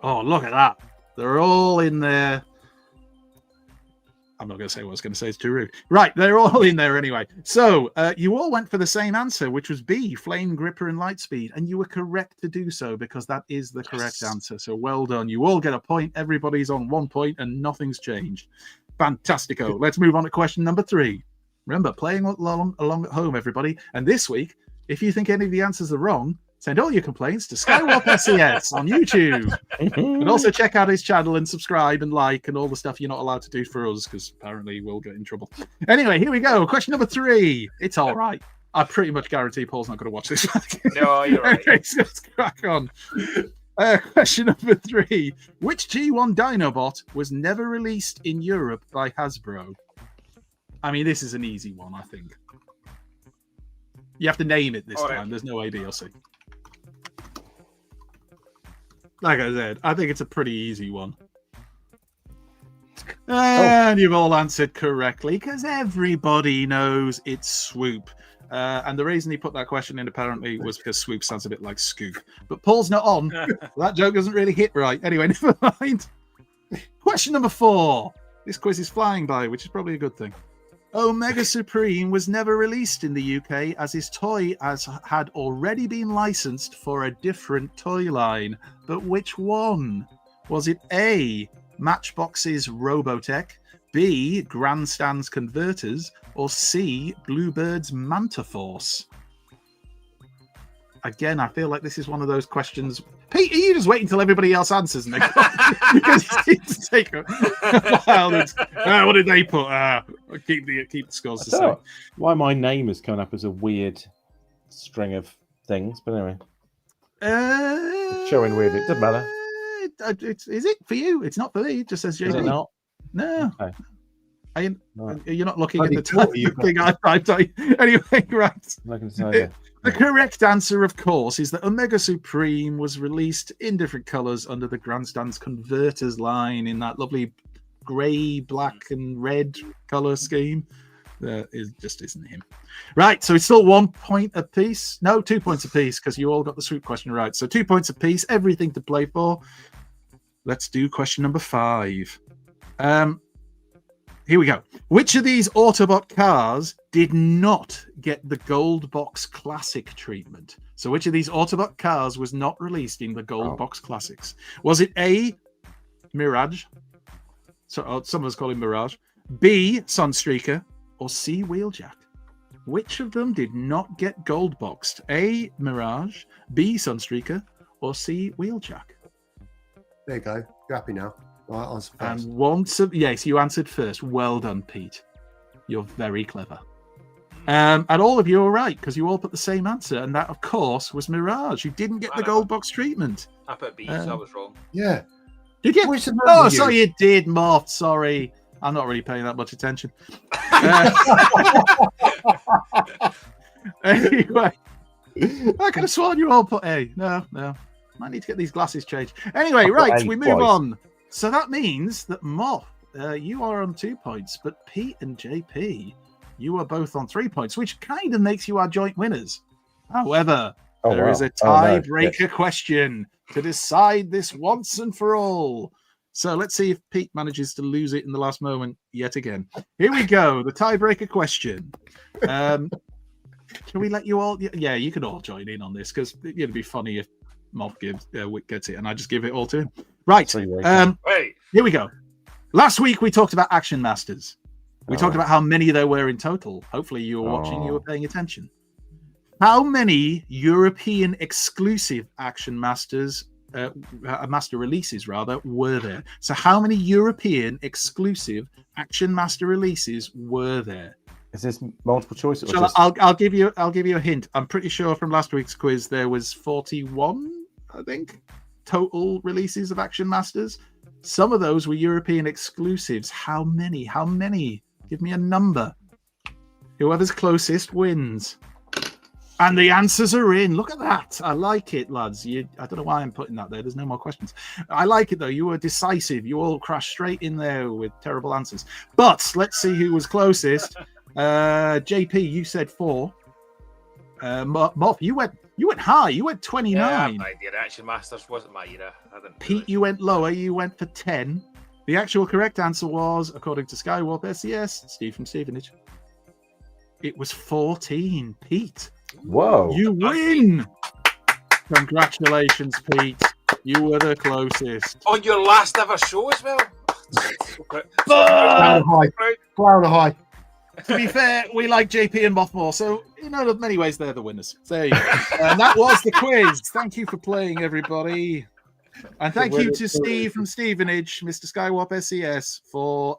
Oh, look at that. They're all in there. I'm not going to say what I was going to say. It's too rude. Right, they're all in there anyway. So you all went for the same answer, which was B, Flame, Gripper, and Lightspeed. And you were correct to do so because that is the correct answer. So well done. You all get a point. Everybody's on 1 point and nothing's changed. Fantastico. Let's move on to question number 3. Remember, playing along at home, everybody. And this week, if you think any of the answers are wrong, send all your complaints to Skywalk SES on YouTube. And also check out his channel and subscribe and like and all the stuff you're not allowed to do for us because apparently we'll get in trouble. Anyway, here we go. Question number 3. It's all right. I pretty much guarantee Paul's not going to watch this. No, you're right. Okay, so let's crack on. Question number 3. Which G1 Dinobot was never released in Europe by Hasbro? I mean, this is an easy one, I think. You have to name it this time. There's no A, B, or C. Like I said, I think it's a pretty easy one. And you've all answered correctly because everybody knows it's Swoop. And the reason he put that question in apparently was because Swoop sounds a bit like Scoop. But Paul's not on. That joke doesn't really hit right. Anyway, never mind. Question number 4. This quiz is flying by, which is probably a good thing. Omega Supreme was never released in the UK as his toy had already been licensed for a different toy line. But which one? Was it A, Matchbox's Robotech, B, Grandstand's Converters, or C, Bluebird's Manta Force? Again, I feel like this is one of those questions. Pete, are you just waiting until everybody else answers? Because it seems to take a while. What did they put? Keep the scores the same. Why my name is coming up as a weird string of things, but anyway. It's showing weird. It doesn't matter. Is it for you? It's not for me. It just says JD. Is it not? No. Okay. You're not looking at Bloody the time thing I typed. Anyway, right. I can tell you. The correct answer, of course, is that Omega Supreme was released in different colors under the Grandstand's Converters line in that lovely grey, black, and red color scheme. It just isn't him. Right, so it's still 1 point apiece. No, 2 points apiece, because you all got the swoop question right. So 2 points apiece, everything to play for. Let's do question number 5. Here we go. Which of these Autobot cars did not get the Gold Box Classic treatment? So which of these Autobot cars was not released in the Gold Box Classics? Was it A, Mirage? So some of us call him Mirage. B, Sunstreaker, or C, Wheeljack? Which of them did not get gold boxed? A, Mirage, B, Sunstreaker, or C, Wheeljack? There you go. You're happy now. Right, answer first. And yes, you answered first. Well done, Pete. You're very clever. And all of you are right, because you all put the same answer, and that, of course, was Mirage. You didn't get the gold box treatment. I put B, so I was wrong. Yeah. Did you? Which of Oh, them so you did, Moff. Sorry. I'm not really paying that much attention. Anyway, I could have sworn you all put A. No. I need to get these glasses changed. Anyway, right, we move on. So that means that Moff, you are on 2 points, but Pete and JP, you are both on 3 points, which kind of makes you our joint winners. However, there is a tiebreaker question to decide this once and for all. So let's see if Pete manages to lose it in the last moment yet again. Here we go. The tiebreaker question. Can we let you all? Yeah, you can all join in on this because it'd be funny if Moff gets it and I just give it all to him. Right. Here we go. Last week we talked about Action Masters. We talked about how many there were in total. Hopefully you were watching, you were paying attention. How many European exclusive Action Masters master releases rather were there? So how many European exclusive Action Master releases were there? Is this multiple choice? So I'll give you a hint. I'm pretty sure from last week's quiz there was 41, I think, total releases of Action Masters. Some of those were European exclusives. How many? Give me a number. Whoever's closest wins. And the answers are in. Look at that. I like it, lads. I don't know why I'm putting that there. There's no more questions. I like it, though. You were decisive. You all crashed straight in there with terrible answers. But let's see who was closest. JP, you said 4. Moff, you went high. You went 29. Yeah, my idea. Action Masters wasn't my era. Pete, you went lower. You went for 10. The actual correct answer was, according to Skywarp SES, Steve from Stevenage, it was 14. Pete. Whoa. You win. Congratulations, Pete. You were the closest. On your last ever show as well. Clown high. To be fair, we like JP and Moff more, so in many ways they're the winners. So there you go. And that was the quiz. Thank you for playing, everybody. And thank you to Steve from Stevenage, Mr. Skywarp SES, for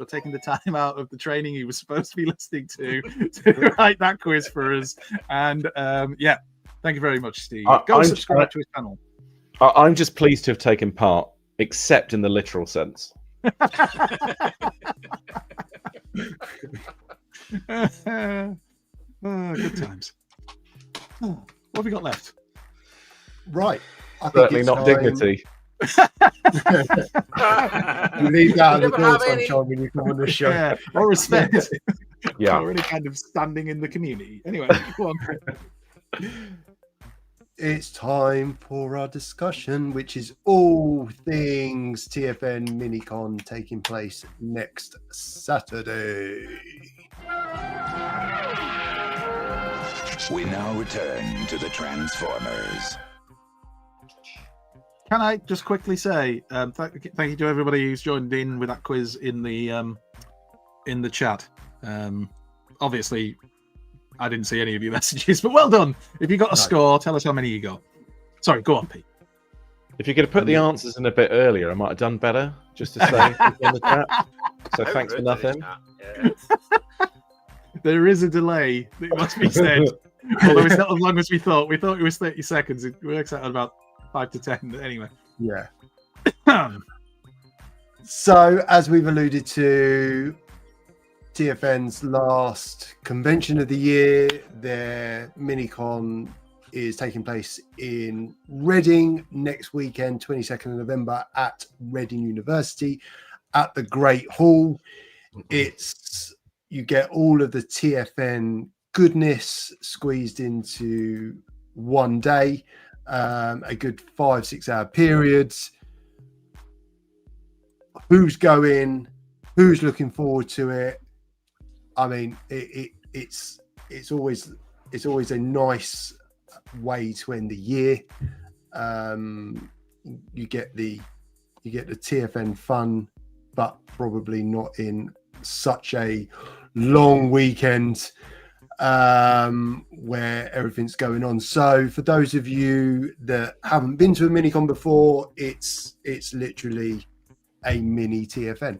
taking the time out of the training he was supposed to be listening to write that quiz for us. And thank you very much, Steve. Go subscribe to his channel. I'm just pleased to have taken part, except in the literal sense. Good times. What have we got left? Right. I think Certainly not dignity. You leave that at the door sometime when you come on the show. Yeah, or respect. Yeah. Or any kind of standing in the community. Anyway, go on. It's time for our discussion, which is all things TFN Mini-con taking place next Saturday. We now return to the Transformers. Can I just quickly say thank you to everybody who's joined in with that quiz in the chat. Obviously, I didn't see any of your messages, but well done. If you got a score, tell us how many you got. Sorry, go on, Pete. If you could have put the answers in a bit earlier, I might have done better, just to say in the chat. So thanks for nothing. There is a delay, it must be said. Although it's not as long as we thought. We thought it was 30 seconds. It works out at about 5 to 10. Anyway. Yeah. So, as we've alluded to, TFN's last convention of the year. Their Mini-con is taking place in Reading next weekend, 22nd of November at Reading University at the Great Hall. You get all of the TFN goodness squeezed into one day, a good 5-6 hour periods. Who's going? Who's looking forward to it? I mean, it's always a nice way to end the year. You get the TFN fun, but probably not in such a long weekend where everything's going on. So for those of you that haven't been to a Mini-con before, it's literally a mini TFN.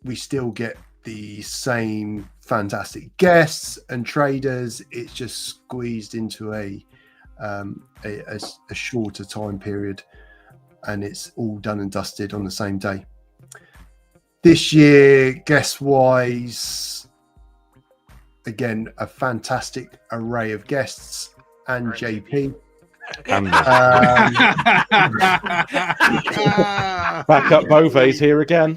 We still get the same fantastic guests and traders. It's just squeezed into a shorter time period, and it's all done and dusted on the same day. This year, guest-wise, again, a fantastic array of guests and JP. Backup Bove's here again.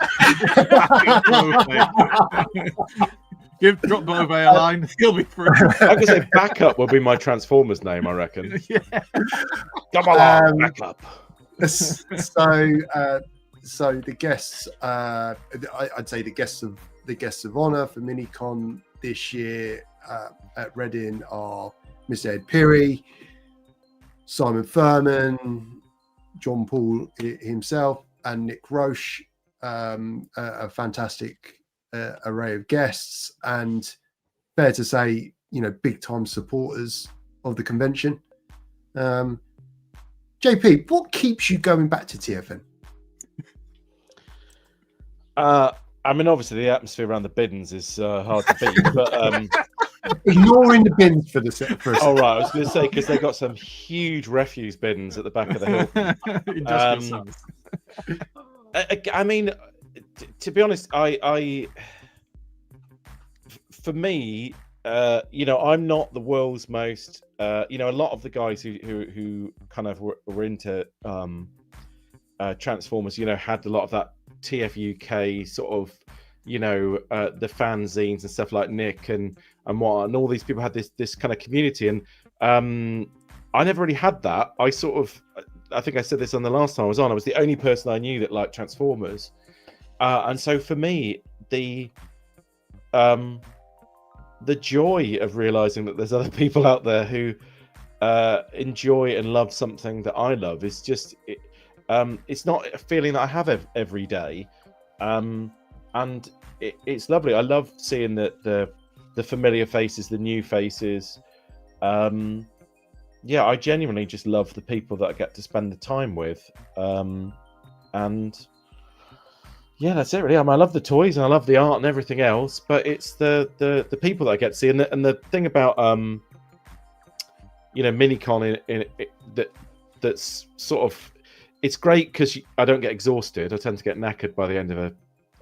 Drop Bove a line. He'll be through. I could say backup will be my Transformers name, I reckon. Yeah. Come along, backup. So the guests, I'd say the guests of honor for Mini-con this year at Reading are Mr. Ed Peary, Simon Furman, John Paul himself, and Nick Roche. A fantastic array of guests, and fair to say, big time supporters of the convention. JP, what keeps you going back to TFN? I mean, obviously the atmosphere around the bins is hard to beat, but ignoring the bins for a second. Oh right, I was going to say, because they got some huge refuse bins at the back of the hill. I mean, to be honest, for me, I'm not the world's most, a lot of the guys who kind of were into Transformers, had a lot of that TFUK sort of, the fanzines and stuff like Nick and what, and all these people had this kind of community, and I never really had that. I think I said this on the last time I was on. I was the only person I knew that liked Transformers, and so for me, the joy of realizing that there's other people out there who enjoy and love something that I love is just it's not a feeling that I have every day, and it's lovely. I love seeing the familiar faces, the new faces. I genuinely just love the people that I get to spend the time with, and yeah, that's it really. I love the toys and I love the art and everything else, but it's the people that I get to see, and the thing about Mini-con that's sort of, it's great because I don't get exhausted. I tend to get knackered by the end of a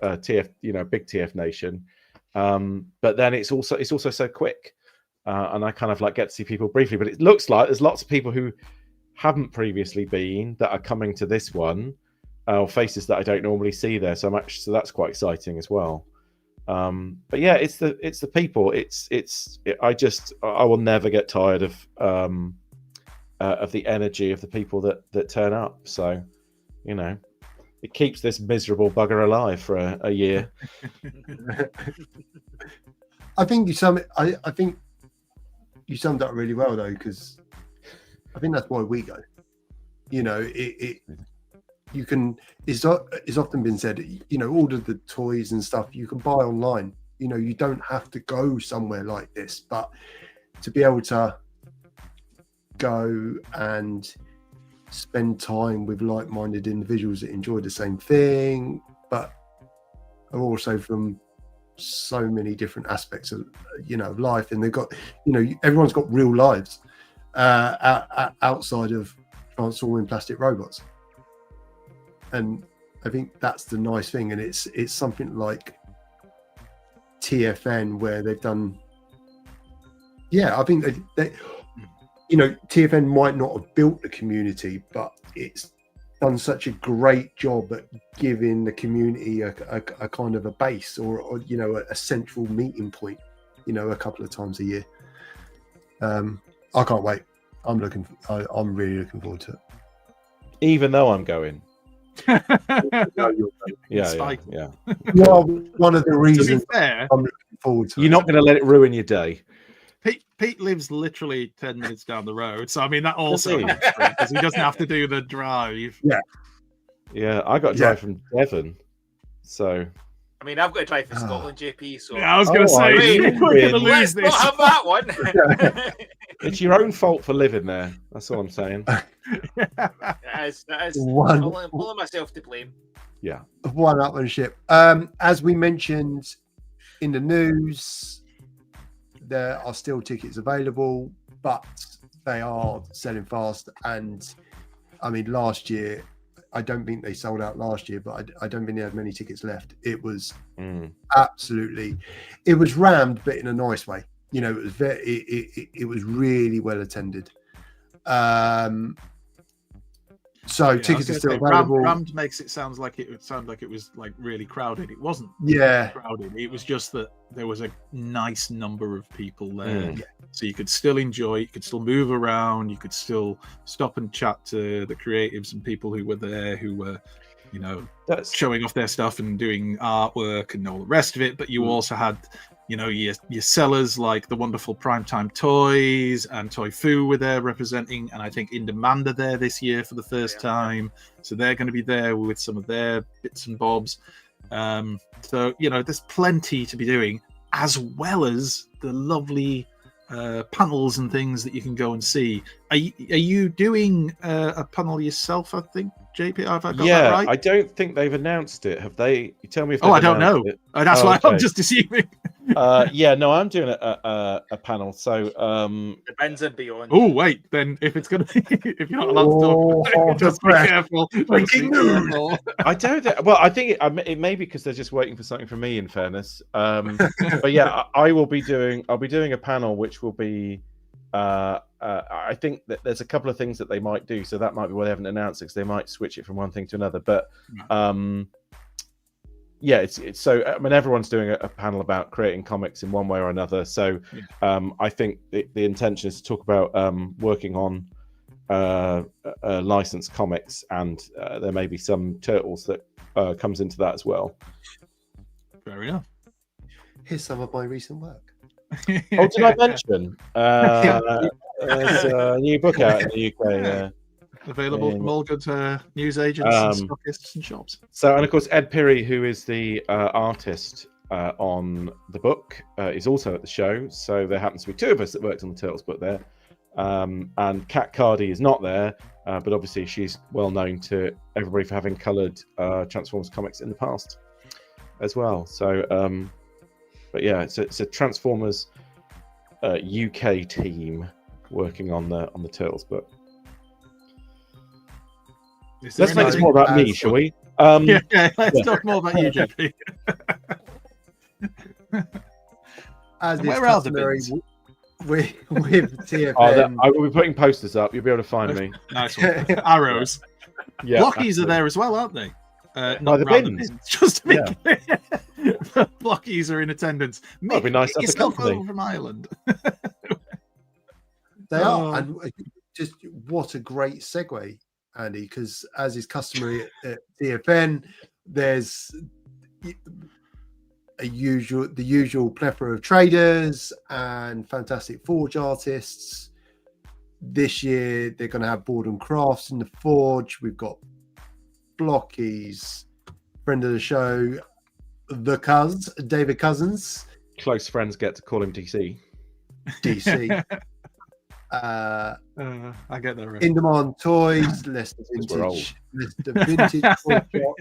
big TFNation, but then it's also so quick, and I kind of like get to see people briefly. But it looks like there's lots of people who haven't previously been that are coming to this one, or faces that I don't normally see there. So that's quite exciting as well. But yeah, it's the people. I will never get tired of the energy of the people that turn up. So, it keeps this miserable bugger alive for a year. I think you summed it up really well, though, because I think that's why we go. It's often been said, all of the toys and stuff you can buy online. You don't have to go somewhere like this, but to be able to go and spend time with like-minded individuals that enjoy the same thing, but are also from so many different aspects of life, and they've got everyone's got real lives outside of transforming plastic robots, and I think that's the nice thing, and it's something like TFN where they've done. Yeah, I think they TFN might not have built the community, but it's done such a great job at giving the community a kind of a base or a central meeting point, a couple of times a year. I can't wait. I'm really looking forward to it. Even though I'm going. Yeah. Spike. Well, one of the reasons To be fair, I'm looking forward to You're not going to let it ruin your day. Pete lives literally 10 minutes down the road, so I mean that also he? helps because he doesn't have to do the drive. Yeah, I got to drive from Devon, so. I mean, I've got to drive for Scotland, JP. So Yeah, I was going to say really? we're going to lose let's this. not have that one. It's your own fault for living there. That's all I'm saying. that is One. pulling myself to blame. Yeah. One-upmanship. As we mentioned in the news, there are still tickets available, but they are selling fast. And I mean, last year, I don't think they sold out last year, but I don't think they had many tickets left. It was absolutely, it was rammed, but in a nice way. It was it was really well attended. So tickets are still available. Rammed makes it sound like it was like really crowded. It wasn't. Crowded. It was just that there was a nice number of people there, so you could still enjoy. You could still move around. You could still stop and chat to the creatives and people who were there, who were, showing off their stuff and doing artwork and all the rest of it. But you also had, your sellers like the wonderful PrimeTimeToyz and Toy Fu were there representing, and I think In Demand are there this year for the first time. So they're going to be there with some of their bits and bobs. So, there's plenty to be doing, as well as the lovely panels and things that you can go and see. Are you doing a panel yourself, I think, JP? Have I got that right? I don't think they've announced it. Have they? You tell me if. I don't know. That's why I'm just assuming. No, I'm doing a panel. So Depends on Beyond. Oh wait, then if it's gonna, if you're not allowed to talk, just be careful. Breaking news. I don't. Well, I think it may be because they're just waiting for something from me. In fairness, but yeah, I'll be doing a panel which will be. I think that there's a couple of things that they might do, so that might be why they haven't announced it, because they might switch it from one thing to another. But it's so. I mean, everyone's doing a panel about creating comics in one way or another. So I think the intention is to talk about working on licensed comics, and there may be some Turtles that comes into that as well. Fair enough. Here's some of my recent work. Oh, did I mention? There's a new book out in the UK. Available from all good news agents and stockists and shops. So, and of course, Ed Pirrie, who is the artist on the book, is also at the show. So there happens to be two of us that worked on the Turtles book there. And Kat Cardy is not there, but obviously she's well known to everybody for having coloured Transformers comics in the past as well. So, but yeah, it's a Transformers UK team working on the Turtles book. Let's make this more about me, shall we? Let's talk more about you, JP. As where are the bins? With TFN, I will be putting posters up. You'll be able to find me. Nice one. Arrows. Yeah, Blockies are there as well, aren't they? Not the bins. Just to be clear. Blockies are in attendance. That'd be nice to have a company over from Ireland. They are, and just what a great segue, Andy, because as is customary at TFN, there's the usual plethora of traders and fantastic forge artists. This year they're going to have Board and Crafts in the forge. We've got Blockies, friend of the show, David Cousins. Close friends get to call him DC. I get that right. In Demand Toys, Leicester Vintage Toy Shop,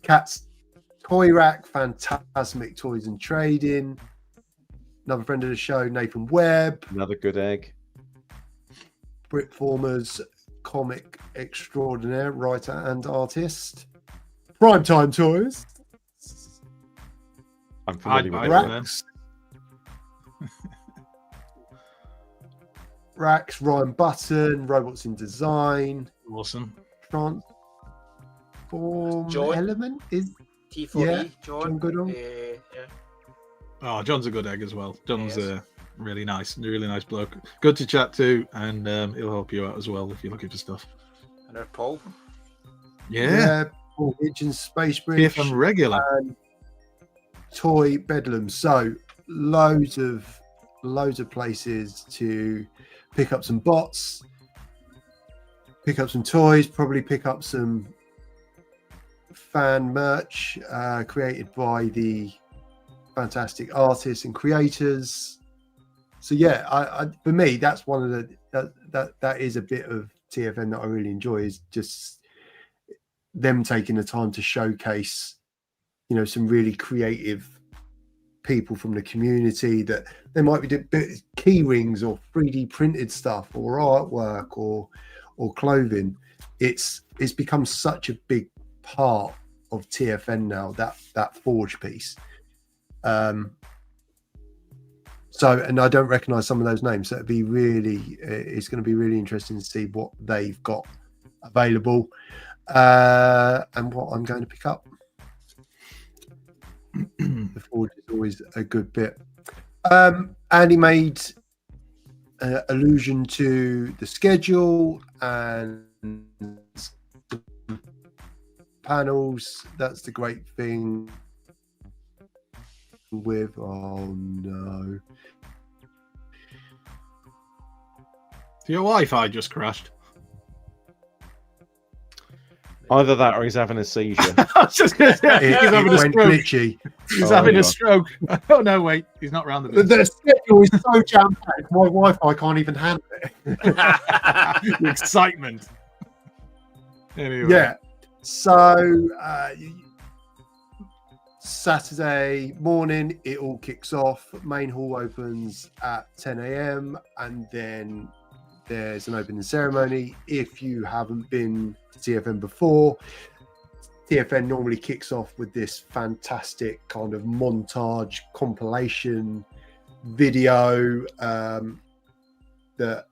Cat's Toy Rack, Fantasmic Toys and Trading. Another friend of the show, Nathan Webb. Another good egg. Britformers, comic extraordinaire, writer and artist. PrimeTimeToyz, I'm familiar with I'd it. buy it. Rax, Rax, Ryan Button, Robots in Design, Awesome. Transform John. Element is T4E, Yeah, John. John Goodall. Yeah. Oh, John's a good egg as well. John's Yes. really nice bloke. Good to chat to, and he'll help you out as well if you're looking for stuff. And our Paul. Yeah, Paul Hitchens, Space Bridge, TFN regular. and Toy Bedlam. So loads of places to pick up some bots, pick up some toys, probably pick up some fan merch created by the fantastic artists and creators. So yeah, I for me that's one of the that is a bit of TFN that I really enjoy, is just them taking the time to showcase, you know, some really creative people from the community, that they might be doing key rings or 3D printed stuff or artwork or clothing. It's become such a big part of TFN now, that Forge piece. So, and I don't recognize some of those names, so it's going to be really interesting to see what they've got available and what I'm going to pick up. The Forge is always a good bit. Andy made allusion to the schedule and panels. That's the great thing with Your Wi-Fi just crashed. Either that or he's having a seizure. I was just going to say, he's it having a went stroke. glitchy. He's Oh, having yeah. a stroke. Oh no, wait, he's not round the bend. The schedule is so jam packed, my Wi-Fi can't even handle it. The excitement. Anyway. Yeah. So Saturday morning, it all kicks off. Main hall opens at 10 a.m. and then there's an opening ceremony. If you haven't been to TFN before, TFN normally kicks off with this fantastic kind of montage compilation video that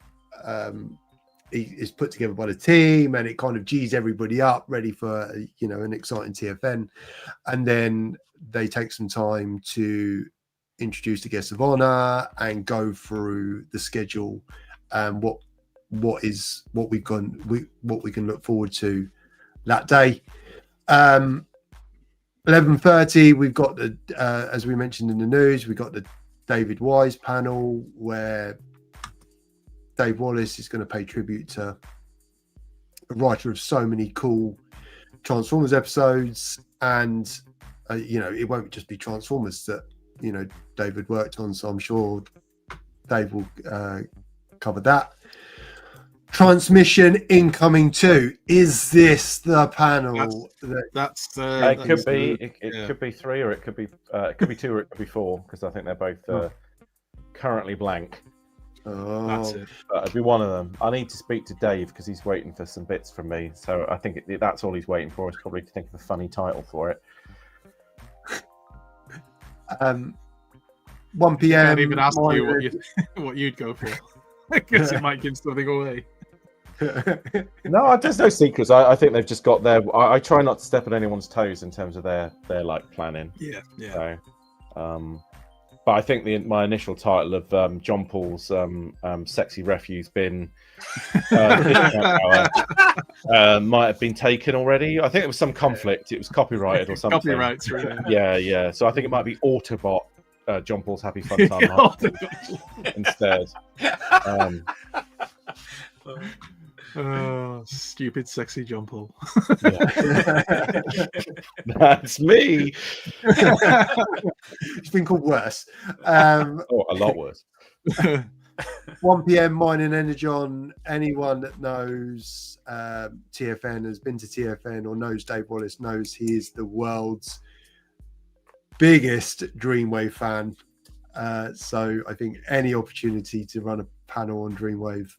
is put together by the team, and it kind of G's everybody up, ready for, you know, an exciting TFN. And then they take some time to introduce the guests of honor and go through the schedule and what we can look forward to that day. 11:30, we've got the as we mentioned in the news, we got the David Wise panel where Dave Wallace is going to pay tribute to a writer of so many cool Transformers episodes, and you know, it won't just be Transformers that, you know, David worked on, so I'm sure Dave will cover that. Transmission incoming 2. Is this the panel? It could be. It yeah. could be 3, or it could be 2, or it could be 4, because I think they're both currently blank. Oh, That's it. But it'd be one of them. I need to speak to Dave because he's waiting for some bits from me. So I think that's all he's waiting for, is probably to think of a funny title for it. 1 I p.m. can't even ask you what you'd go for, because it might give something away. No, there's no secrets. I think they've just got their. I try not to step on anyone's toes in terms of their like planning. Yeah. So, but I think my initial title of John Paul's Sexy Refuse Bin might have been taken already. I think it was some conflict. It was copyrighted or something. Copyrights, really. Yeah. So I think it might be Autobot, John Paul's Happy Fun Time instead. Oh, stupid, sexy John Paul. That's me. It's been called worse. A lot worse. 1 p.m. Mine and Energon. Anyone that knows TFN, has been to TFN, or knows Dave Wallace, knows he is the world's biggest Dreamwave fan. So I think any opportunity to run a panel on Dreamwave,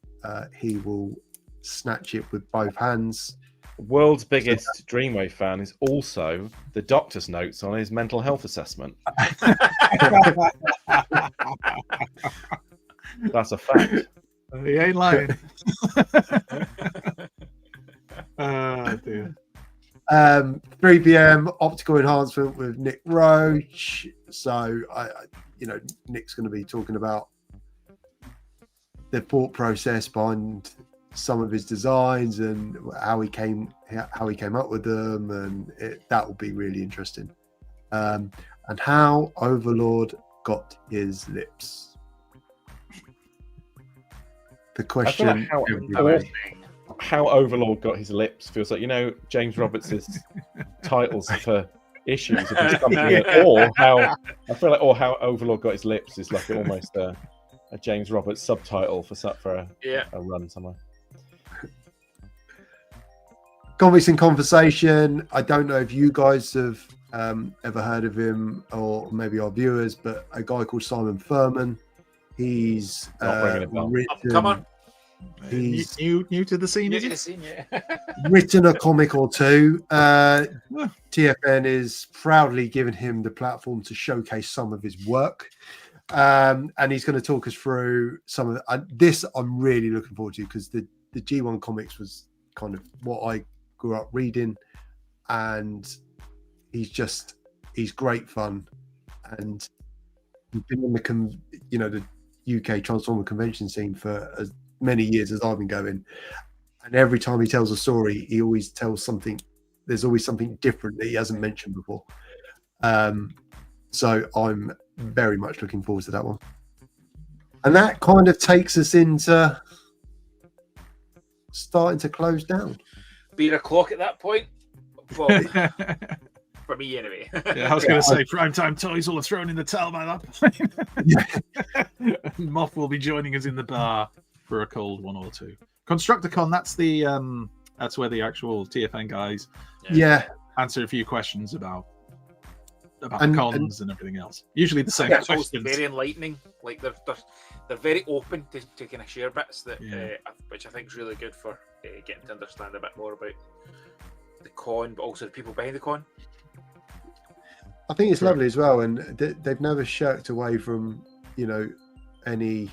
he will snatch it with both hands. world's biggest Dreamwave fan is also the doctor's notes on his mental health assessment. That's a fact. He ain't lying. Oh, dear. 3 p.m. optical enhancement with Nick Roach. So, Nick's going to be talking about the thought process behind some of his designs and how he came up with them, and that will be really interesting. And how Overlord got his lips. The question how Overlord got his lips feels like, James Roberts' titles for issues of his company, or how Overlord got his lips is like almost a James Roberts subtitle for a run somewhere. Comics in Conversation. I don't know if you guys have ever heard of him, or maybe our viewers, but a guy called Simon Furman. He's Come on. He's new to the scene. written a comic or two. TFN is proudly giving him the platform to showcase some of his work. And he's going to talk us through some of this. I'm really looking forward to, because the G1 comics was kind of what I grew up reading, and he's great fun, and he's been in the UK Transformer convention scene for as many years as I've been going, and every time he tells a story, he always tells something. There's always something different that he hasn't mentioned before. So I'm very much looking forward to that one. And that kind of takes us into starting to close down. Being o'clock at that point. Well, for me, anyway. Yeah, I was going to say, PrimeTimeToyz will have thrown in the towel by that point. Moff will be joining us in the bar for a cold one or two. Constructicon, that's where the actual TFN guys answer a few questions about cons and everything else. Usually the same questions. Very enlightening. Like they're very open to kind of share bits that which I think is really good for getting to understand a bit more about the con, but also the people behind the con. I think it's lovely as well, and they've never shirked away from any.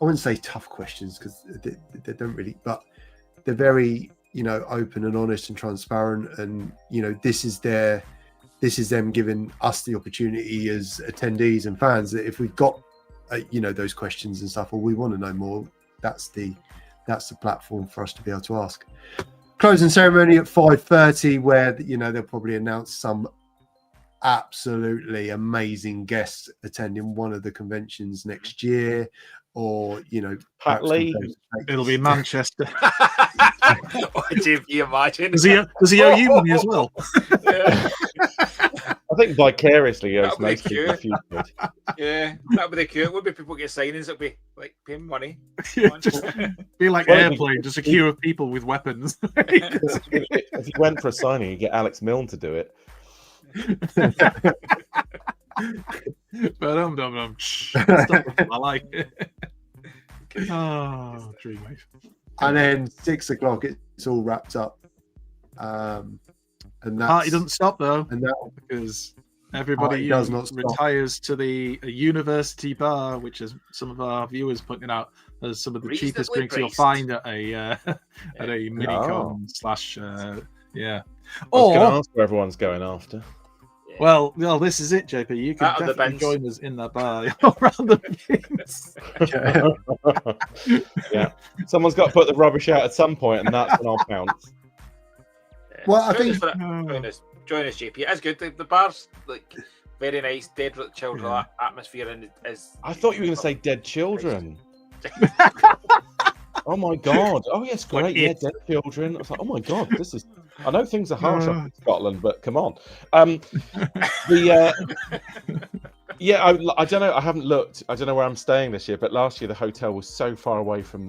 I wouldn't say tough questions, because they don't really, but they're very open and honest and transparent, and this is them giving us the opportunity as attendees and fans that if we've got those questions and stuff, or we want to know more, that's the platform for us to be able to ask. Closing ceremony at 5:30, where they'll probably announce some absolutely amazing guests attending one of the conventions next year, or Pat Lee. It'll be Manchester. Do you imagine? Does he owe you money as well? I think vicariously he owes most people a few quid. Yeah, that would be cute. Would be people get signings? It'd be like paying money. Just be like Airplane, just a queue of people with weapons. If you went for a signing, you get Alex Milne to do it. But I like it. Oh, Dreamwave. And then 6 o'clock, it's all wrapped up. And that Party doesn't stop though, and that because everybody does not stop. retires to the university bar, which is some of our viewers pointing out as some of the cheapest drinks you'll find at a mini-con / I was going to ask where everyone's going after. Well, this is it, JP. You can definitely join us in that bar around the bins. Yeah, someone's got to put the rubbish out at some point, and that's when I'll pounce. Well, I think join us, JP. It's good. The bar's like very nice, dead children atmosphere, and I thought you were going to say dead children. Oh my god! Oh yes, great. Yeah, dead children. I was like, oh my god, this is. I know things are harsh up in Scotland, but come on. I don't know. I haven't looked. I don't know where I'm staying this year, but last year the hotel was so far away from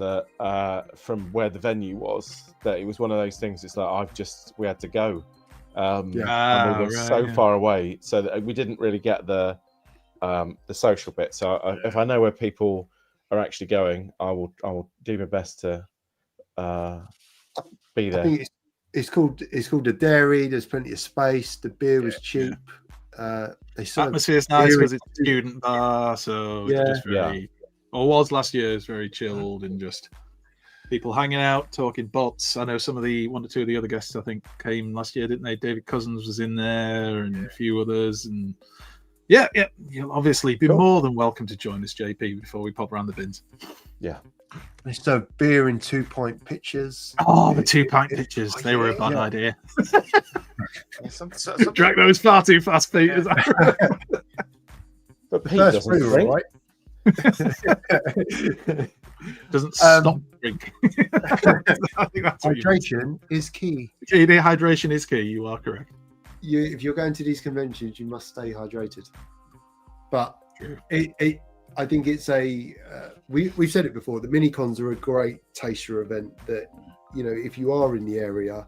from where the venue was that it was one of those things. It's like we had to go. And we were so far away, so that we didn't really get the social bit. So if I know where people are actually going, I will do my best to be there. it's called the dairy. There's plenty of space. The beer was cheap. They serve Atmosphere's nice beer because it's a student bar, so it's just very, or was last year, it's very chilled and just people hanging out, talking bots. I know some of the one or two of the other guests I think came last year, didn't they? David Cousins was in there and a few others, and yeah, you'll obviously be more than welcome to join us, JP, before we pop around the bins. Yeah. They serve beer in 2-pint pitchers. Oh, the 2-pint pitchers. They were a bad idea. Some Drank those far too fast, Pete. Is that right? But Pete First doesn't brew, drink. right? Doesn't stop drinking. I think that's what you meant. Hydration is key. Okay, hydration is key. You are correct. If you're going to these conventions, you must stay hydrated. But True. I think it's we've said it before. The mini-cons are a great taster event. That if you are in the area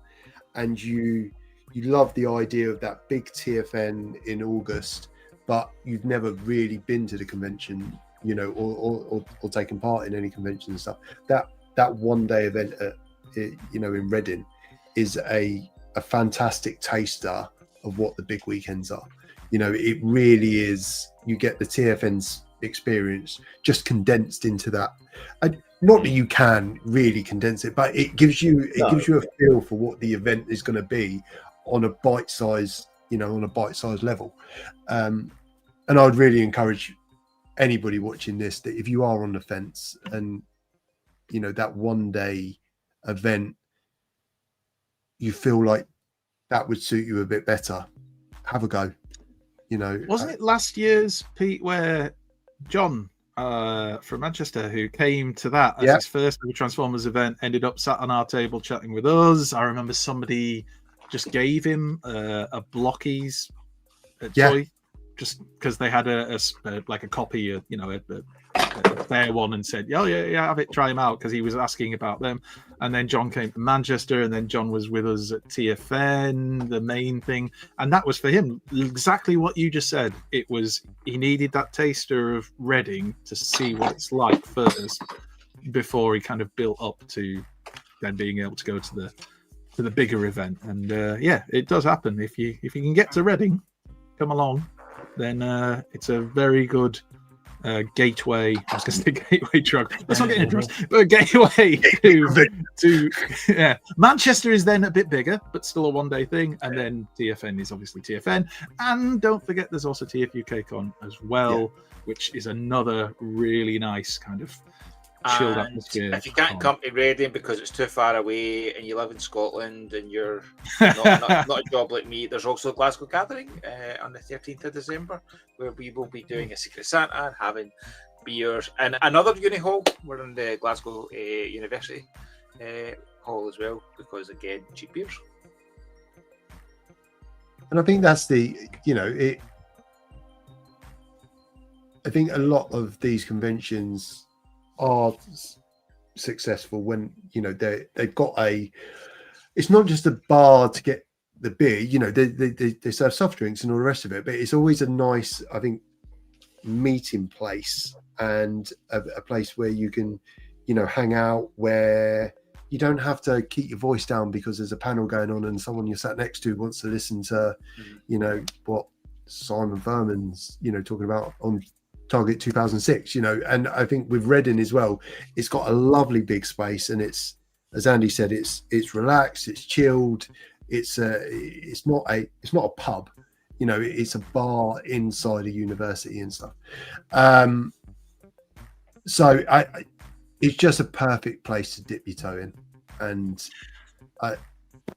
and you love the idea of that big TFN in August, but you've never really been to the convention, or taken part in any convention and stuff. That one-day event in Reading is a fantastic taster of what the big weekends are. It really is. You get the TFN's experience just condensed into that. Not that you can really condense it, but it gives you a feel for what the event is going to be on a bite-size, level. And I'd really encourage anybody watching this that if you are on the fence and that one-day event, you feel like that would suit you a bit better, have a go. Wasn't it last year's, Pete, where John from Manchester, who came to that as his first ever Transformers event, ended up sat on our table chatting with us? I remember somebody just gave him a Blockies toy, just because they had a copy, a fair one, and said, yeah, have it, try him out, because he was asking about them. And then John came to Manchester, and then John was with us at TFN, the main thing, and that was for him exactly what you just said. It was, he needed that taster of Reading to see what it's like first before he kind of built up to then being able to go to the bigger event. And it does happen. If you can get to Reading, come along, then it's a very good gateway. I was going to say gateway drug. Let's not get into it, but a gateway to Manchester is then a bit bigger, but still a one-day thing. And then TFN is obviously TFN, and don't forget there's also TFUKCon as well, which is another really nice kind of chilled atmosphere. If you can't come to Reading because it's too far away and you live in Scotland and you're not a job like me, there's also a Glasgow Gathering on the 13th of December, where we will be doing a Secret Santa and having beers and another uni hall. We're in the Glasgow University hall as well, because again, cheap beers. And I think that's I think a lot of these conventions are successful when they've got it's not just a bar to get the beer, they serve soft drinks and all the rest of it, but it's always a nice, I think, meeting place and a place where you can hang out, where you don't have to keep your voice down because there's a panel going on and someone you're sat next to wants to listen to what Simon Furman's talking about on Target 2006, and I think with Reading as well, it's got a lovely big space, and it's, as Andy said, it's relaxed, it's chilled, it's not a pub, it's a bar inside a university and stuff. So it's just a perfect place to dip your toe in, and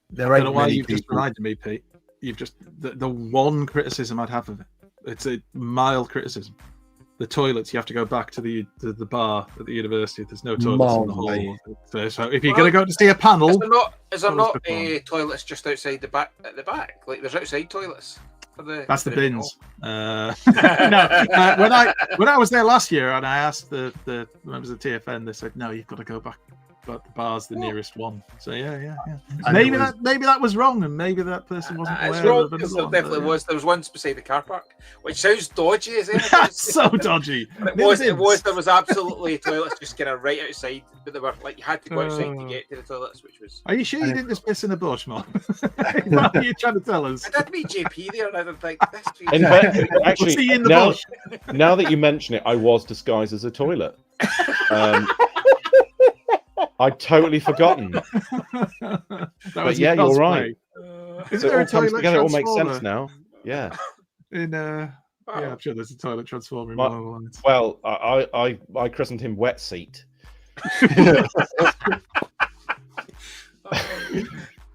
there ain't many you've just reminded me, Pete. You've just the one criticism I'd have of it. It's a mild criticism. The toilets, you have to go back to the bar at the university. There's no toilets in the hall. So if you're going to go to see a panel, is there not toilets just outside the back? At the back, like there's outside toilets. That's the bins. No, when I was there last year and I asked the members of TFN, they said no, you've got to go back but the bar's the nearest one. So yeah. And Maybe it that was wrong, and maybe that person wasn't It's aware wrong of because another there one. definitely was. There was one beside the car park, which sounds dodgy as anything. That's so dodgy. It was. There was absolutely toilets just kind of right outside, but they were like you had to go outside to get to the toilets, which was. Are you sure you didn't just piss in a bush, Moff? What are you trying to tell us? I did meet JP there, and I didn't think this. In fact, Was actually, he in the now, bush? now that you mention it, I was disguised as a toilet. I'd totally forgotten. But yeah, you're right. Is So it there a all comes toilet together. It all makes transformer? sense now. Yeah. Yeah, I'm sure there's a toilet transformer in My- Marvel Lines. Well, I christened him Wet Seat.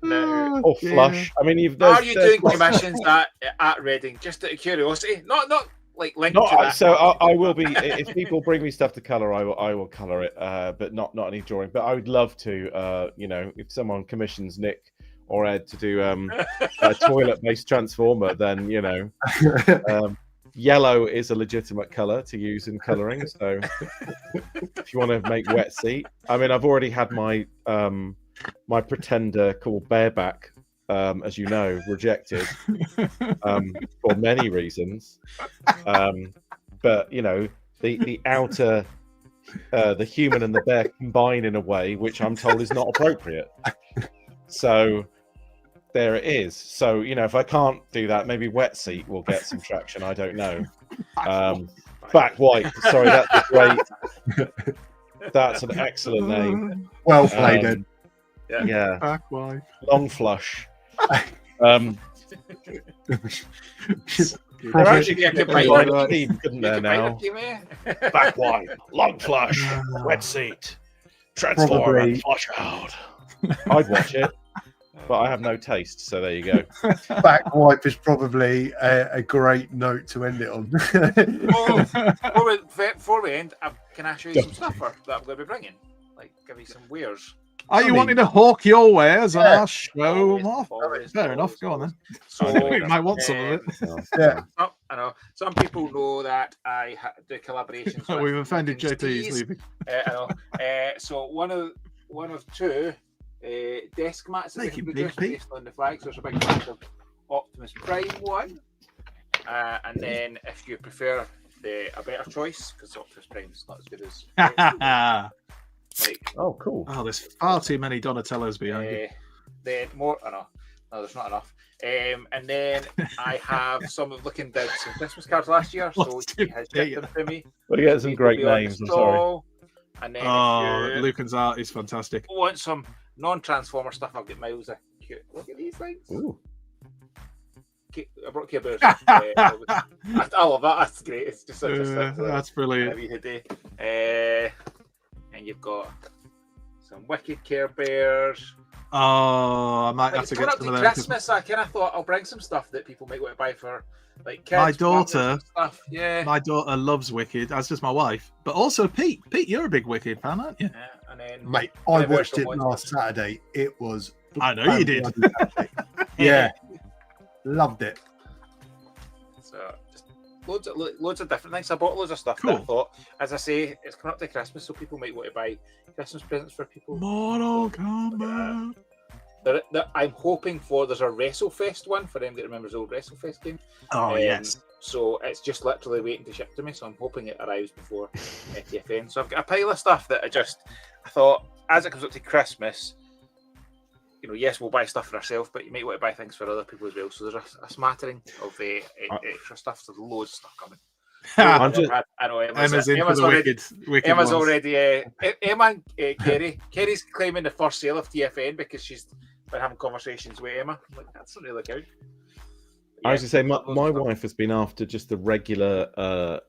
No. Or dear. Flush. I mean, Are you doing commissions at Reading? Just out of curiosity, not like linked to that. So I will be. If people bring me stuff to color, I will color it. But not any drawing. But I would love to. If someone commissions Nick or Ed to do a toilet-based transformer, then yellow is a legitimate color to use in coloring. So if you want to make Wet Seat, I mean, I've already had my my pretender called Bareback, as you know, rejected for many reasons. But the outer, the human and the bear combine in a way which I'm told is not appropriate. So there it is. So if I can't do that, maybe Wet Seat will get some traction. I don't know. Back White. Sorry, that's a great. That's an excellent name. Well played, Ed. Yeah. Back wife. Long Flush. There actually be a combined team, couldn't there now? Back White, Long Flush, Wet Seat, Transform Probably. and Flush Out. I'd watch it, but I have no taste, so there you go. Back wipe is probably a great note to end it on. Before we end, can I show you some stuff that I'm going to be bringing? Like, give me some wares. Are you wanting to hawk your wares on our show, Moff? Fair enough. Go on then. So We might want some of it. Yeah. I know. Some people know that I do collaborations. with We've offended JT. He's Steez. leaving. I know. So one of two desk mats that Thank we you, can Big produce Pete. based on the flag. So there's a big batch of Optimus Prime one, and then if you prefer a better choice, because Optimus Prime is not as good as. Like, Oh, cool. Oh, there's far too many Donatellos behind you. then more. Oh no, there's not enough. And then I have some of looking down some Christmas cards last year, so What's he it has be? shipped them to me. Well, you get some These great will be on the names. I'm sorry. stall. And then Oh, if you Lucan's art is fantastic. want some non-transformer stuff, I've got Miles a cute. Look at these things. Ooh. I brought Care Bears. I love that. That's great. It's just such a That's brilliant. heavy hoodie. And you've got some wicked Care Bears. Oh, I might Like, have it's to coming get up some to of them. Christmas. I kind of thought I'll bring some stuff that people might want to buy for like kids. My partners daughter- and stuff. Yeah. My daughter loves Wicked, as does my wife. But also Pete. Pete, you're a big Wicked fan, aren't you? And then Mate, I Yeah, watched it version one. last Saturday. It was. I know you did. fantastic. Yeah. Loved it. So just loads of different things. I bought loads of stuff that I Cool. thought, as I say, it's coming up to Christmas, so people might want to buy Christmas presents for people. Mortal Kombat. I'm hoping for there's a WrestleFest one for them that remembers the old WrestleFest game. Oh, yes. So it's just literally waiting to ship to me. So I'm hoping it arrives before TFN. So I've got a pile of stuff that I thought, as it comes up to Christmas, yes, we'll buy stuff for ourselves, but you might want to buy things for other people as well. So there's a smattering of extra stuff. There's loads of stuff coming. I'm just- I know Emma's in for Emma's the already. wicked Emma's ones. already. Emma and Kerry. Kerry's claiming the first sale of TFN because she's been having conversations with Emma. I'm like, that's not really good. I was going to say, my wife has been after just the regular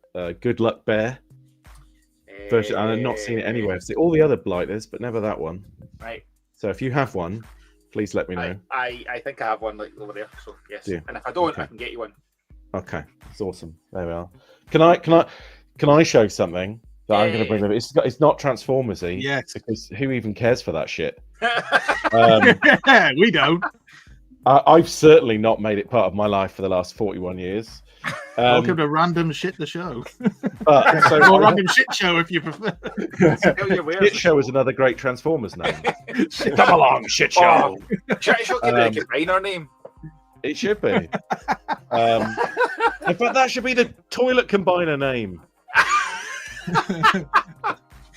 Good Luck Bear version, and I've not seen it anywhere. I've seen all the other blighters, but never that one. Right. So if you have one, please let me know. I think I have one like over there. So yes. Yeah. And if I don't, Okay. I can get you one. Okay, it's awesome. There we are. Can I show something that I'm going to bring them? It's not Transformers-y. Yes. Because who even cares for that shit? We don't. I've certainly not made it part of my life for the last 41 years. Welcome to Random Shit the Show. So Or Random Shit Show if you prefer. Shit Show is another great Transformers name. Come along, Shit Show. Shit Show could be a combiner name. It should be. In fact, that should be the toilet combiner name.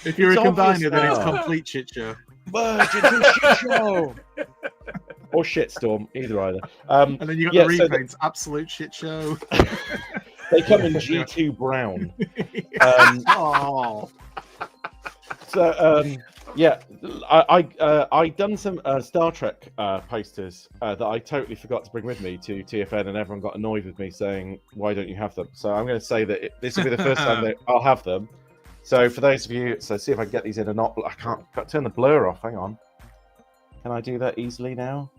If you're It's a combiner, obvious then it's now. complete Shit Show. Merge into Shit Show. Or Shitstorm, either. And then you got yeah, the so repaints, Absolute Shit Show. They come in G2 brown. Oh, So yeah, I done some Star Trek posters that I totally forgot to bring with me to TFN, and everyone got annoyed with me saying, "Why don't you have them?" So I'm going to say that this will be the first time that I'll have them. So for those of you, so see if I can get these in or not. I can't. Got to turn the blur off. Hang on. Can I do that easily now?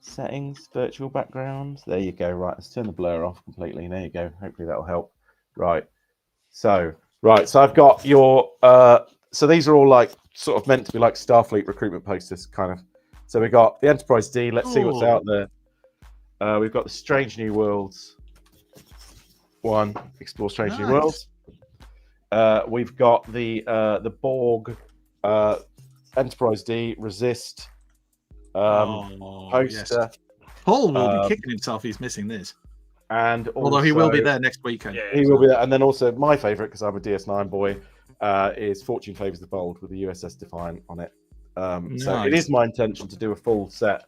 Settings, virtual background. There you go. Right, let's turn the blur off completely. There you go. Hopefully that'll help. Right. So I've got your. So these are all like sort of meant to be like Starfleet recruitment posters, kind of. So we got the Enterprise D. Let's see what's out there. We've got the Strange New Worlds one. Explore Strange New Worlds. We've got the Borg Enterprise D Resist poster. Yes. Paul will be kicking himself. He's missing this. And although he will be also- there next weekend. Yeah, He will be there. And then also my favourite, because I'm a DS9 boy, is Fortune Favours the Bold with the USS Defiant on it. So it Nice. is my intention to do a full set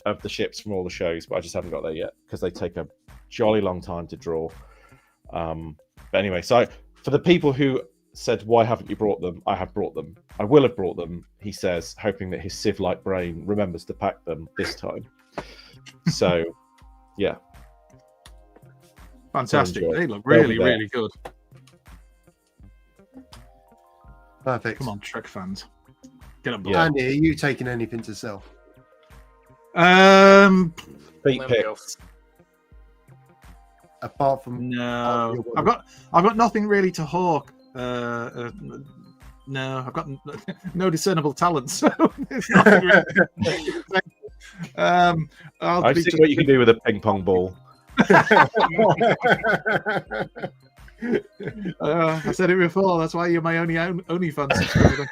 of the ships from all the shows, but I just haven't got there yet because they take a jolly long time to draw. But anyway, so for the people who said, why haven't you brought them? I have brought them. I will have brought them, he says, hoping that his sieve-like brain remembers to pack them this time. So, yeah. Fantastic. Enjoy. They look They'll really, be there. really good. Perfect. Come on, Trek fans. Get on board. Yeah. Andy, are you taking anything to sell? Beat Limb pick. Girls. Apart from No, I've got nothing really to hawk. No, I've got no discernible talent, so there's nothing really. I've seen what you can do with a ping pong ball. I said it before. That's why you're my OnlyFans subscriber.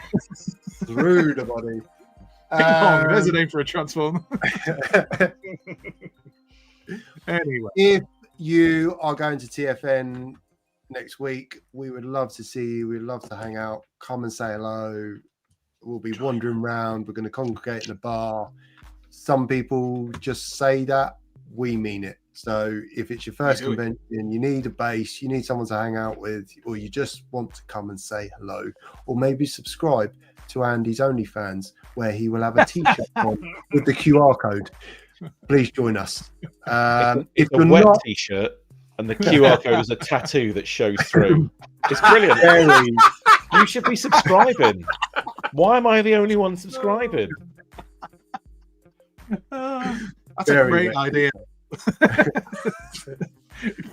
rude, buddy. There's a name for a transformer. Anyway, If you are going to TFN next week, we would love to see you. We'd love to hang out. Come and say hello. We'll be wandering around. We're going to congregate in a bar. Some people just say that. We mean it. So if it's your first convention, you need a base, you need someone to hang out with, or you just want to come and say hello, or maybe subscribe to Andy's OnlyFans, where he will have a t-shirt on with the QR code. Please join us. If It's a you're wet not t-shirt and the QR code is a tattoo that shows through. It's brilliant. You should be subscribing. Why am I the only one subscribing? that's a Very great good. idea.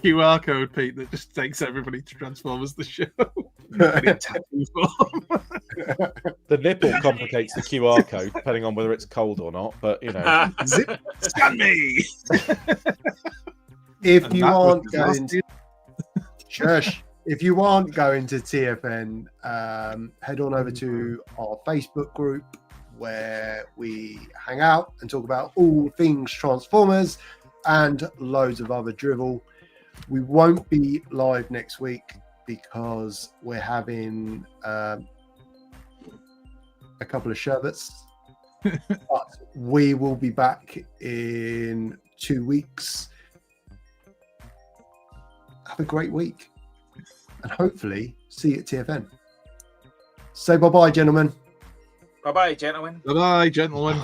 QR code, Pete, that just takes everybody to Transformers the show. In tattoo form. The nipple complicates the QR code depending on whether it's cold or not. But you know, Zip, scan me. if And you that was aren't going to shush. If you aren't going to TFN, head on over to our Facebook group where we hang out and talk about all things Transformers and loads of other drivel. We won't be live next week because we're having a couple of sherbets, but we will be back in 2 weeks. Have a great week and hopefully see you at TFN. Say bye-bye, gentlemen. Bye-bye, gentlemen. Bye-bye, gentlemen.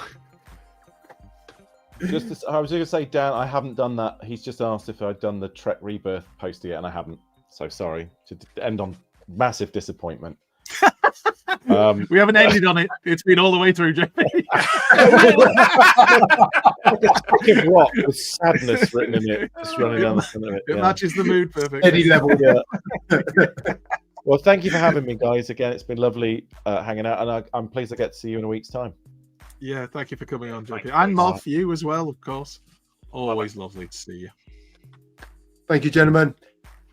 I was going to say, Dan, I haven't done that. He's just asked if I'd done the Trek Rebirth poster yet, and I haven't. So sorry to end on massive disappointment. We haven't ended on it. It's been all the way through, JP. Fucking rock with sadness written in it, just running down the center of it. It yeah. matches the mood perfectly. Eddie level. Yeah. Well, thank you for having me, guys. Again, it's been lovely hanging out, and I'm pleased I get to see you in a week's time. Yeah, thank you for coming on, JP. Thank you. And Moff, you as well, of course. Always lovely to see you. Thank you, gentlemen.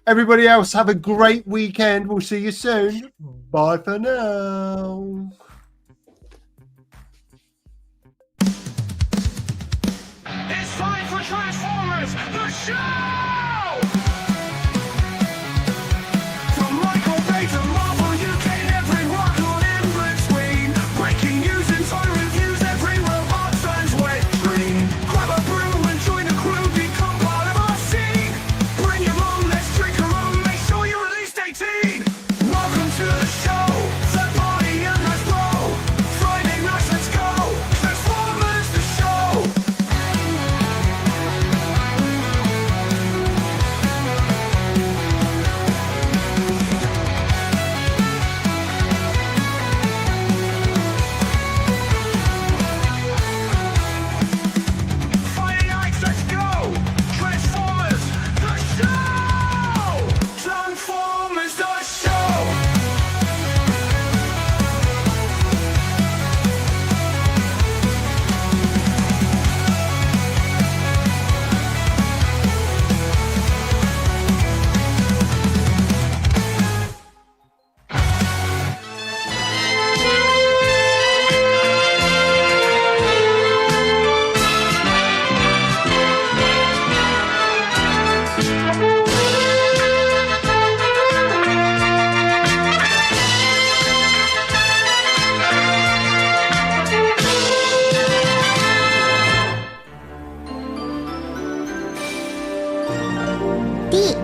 Everybody else, have a great weekend. We'll see you soon. Bye for now. It's time for Transformers, the show! From Michael Bay to Marvel, UK, and every rocker in between. Breaking news and toy reviews, every robot turns wet green. Grab a brew and join the crew, become part of our scene. Bring your mom, let's drink a room, make sure you're at least 18. Welcome to the show, the party and let's roll. Friday nights, let's go, Transformers, the show. Friday nights, let's go! Transformers, the show! Transformers, the show! Deep.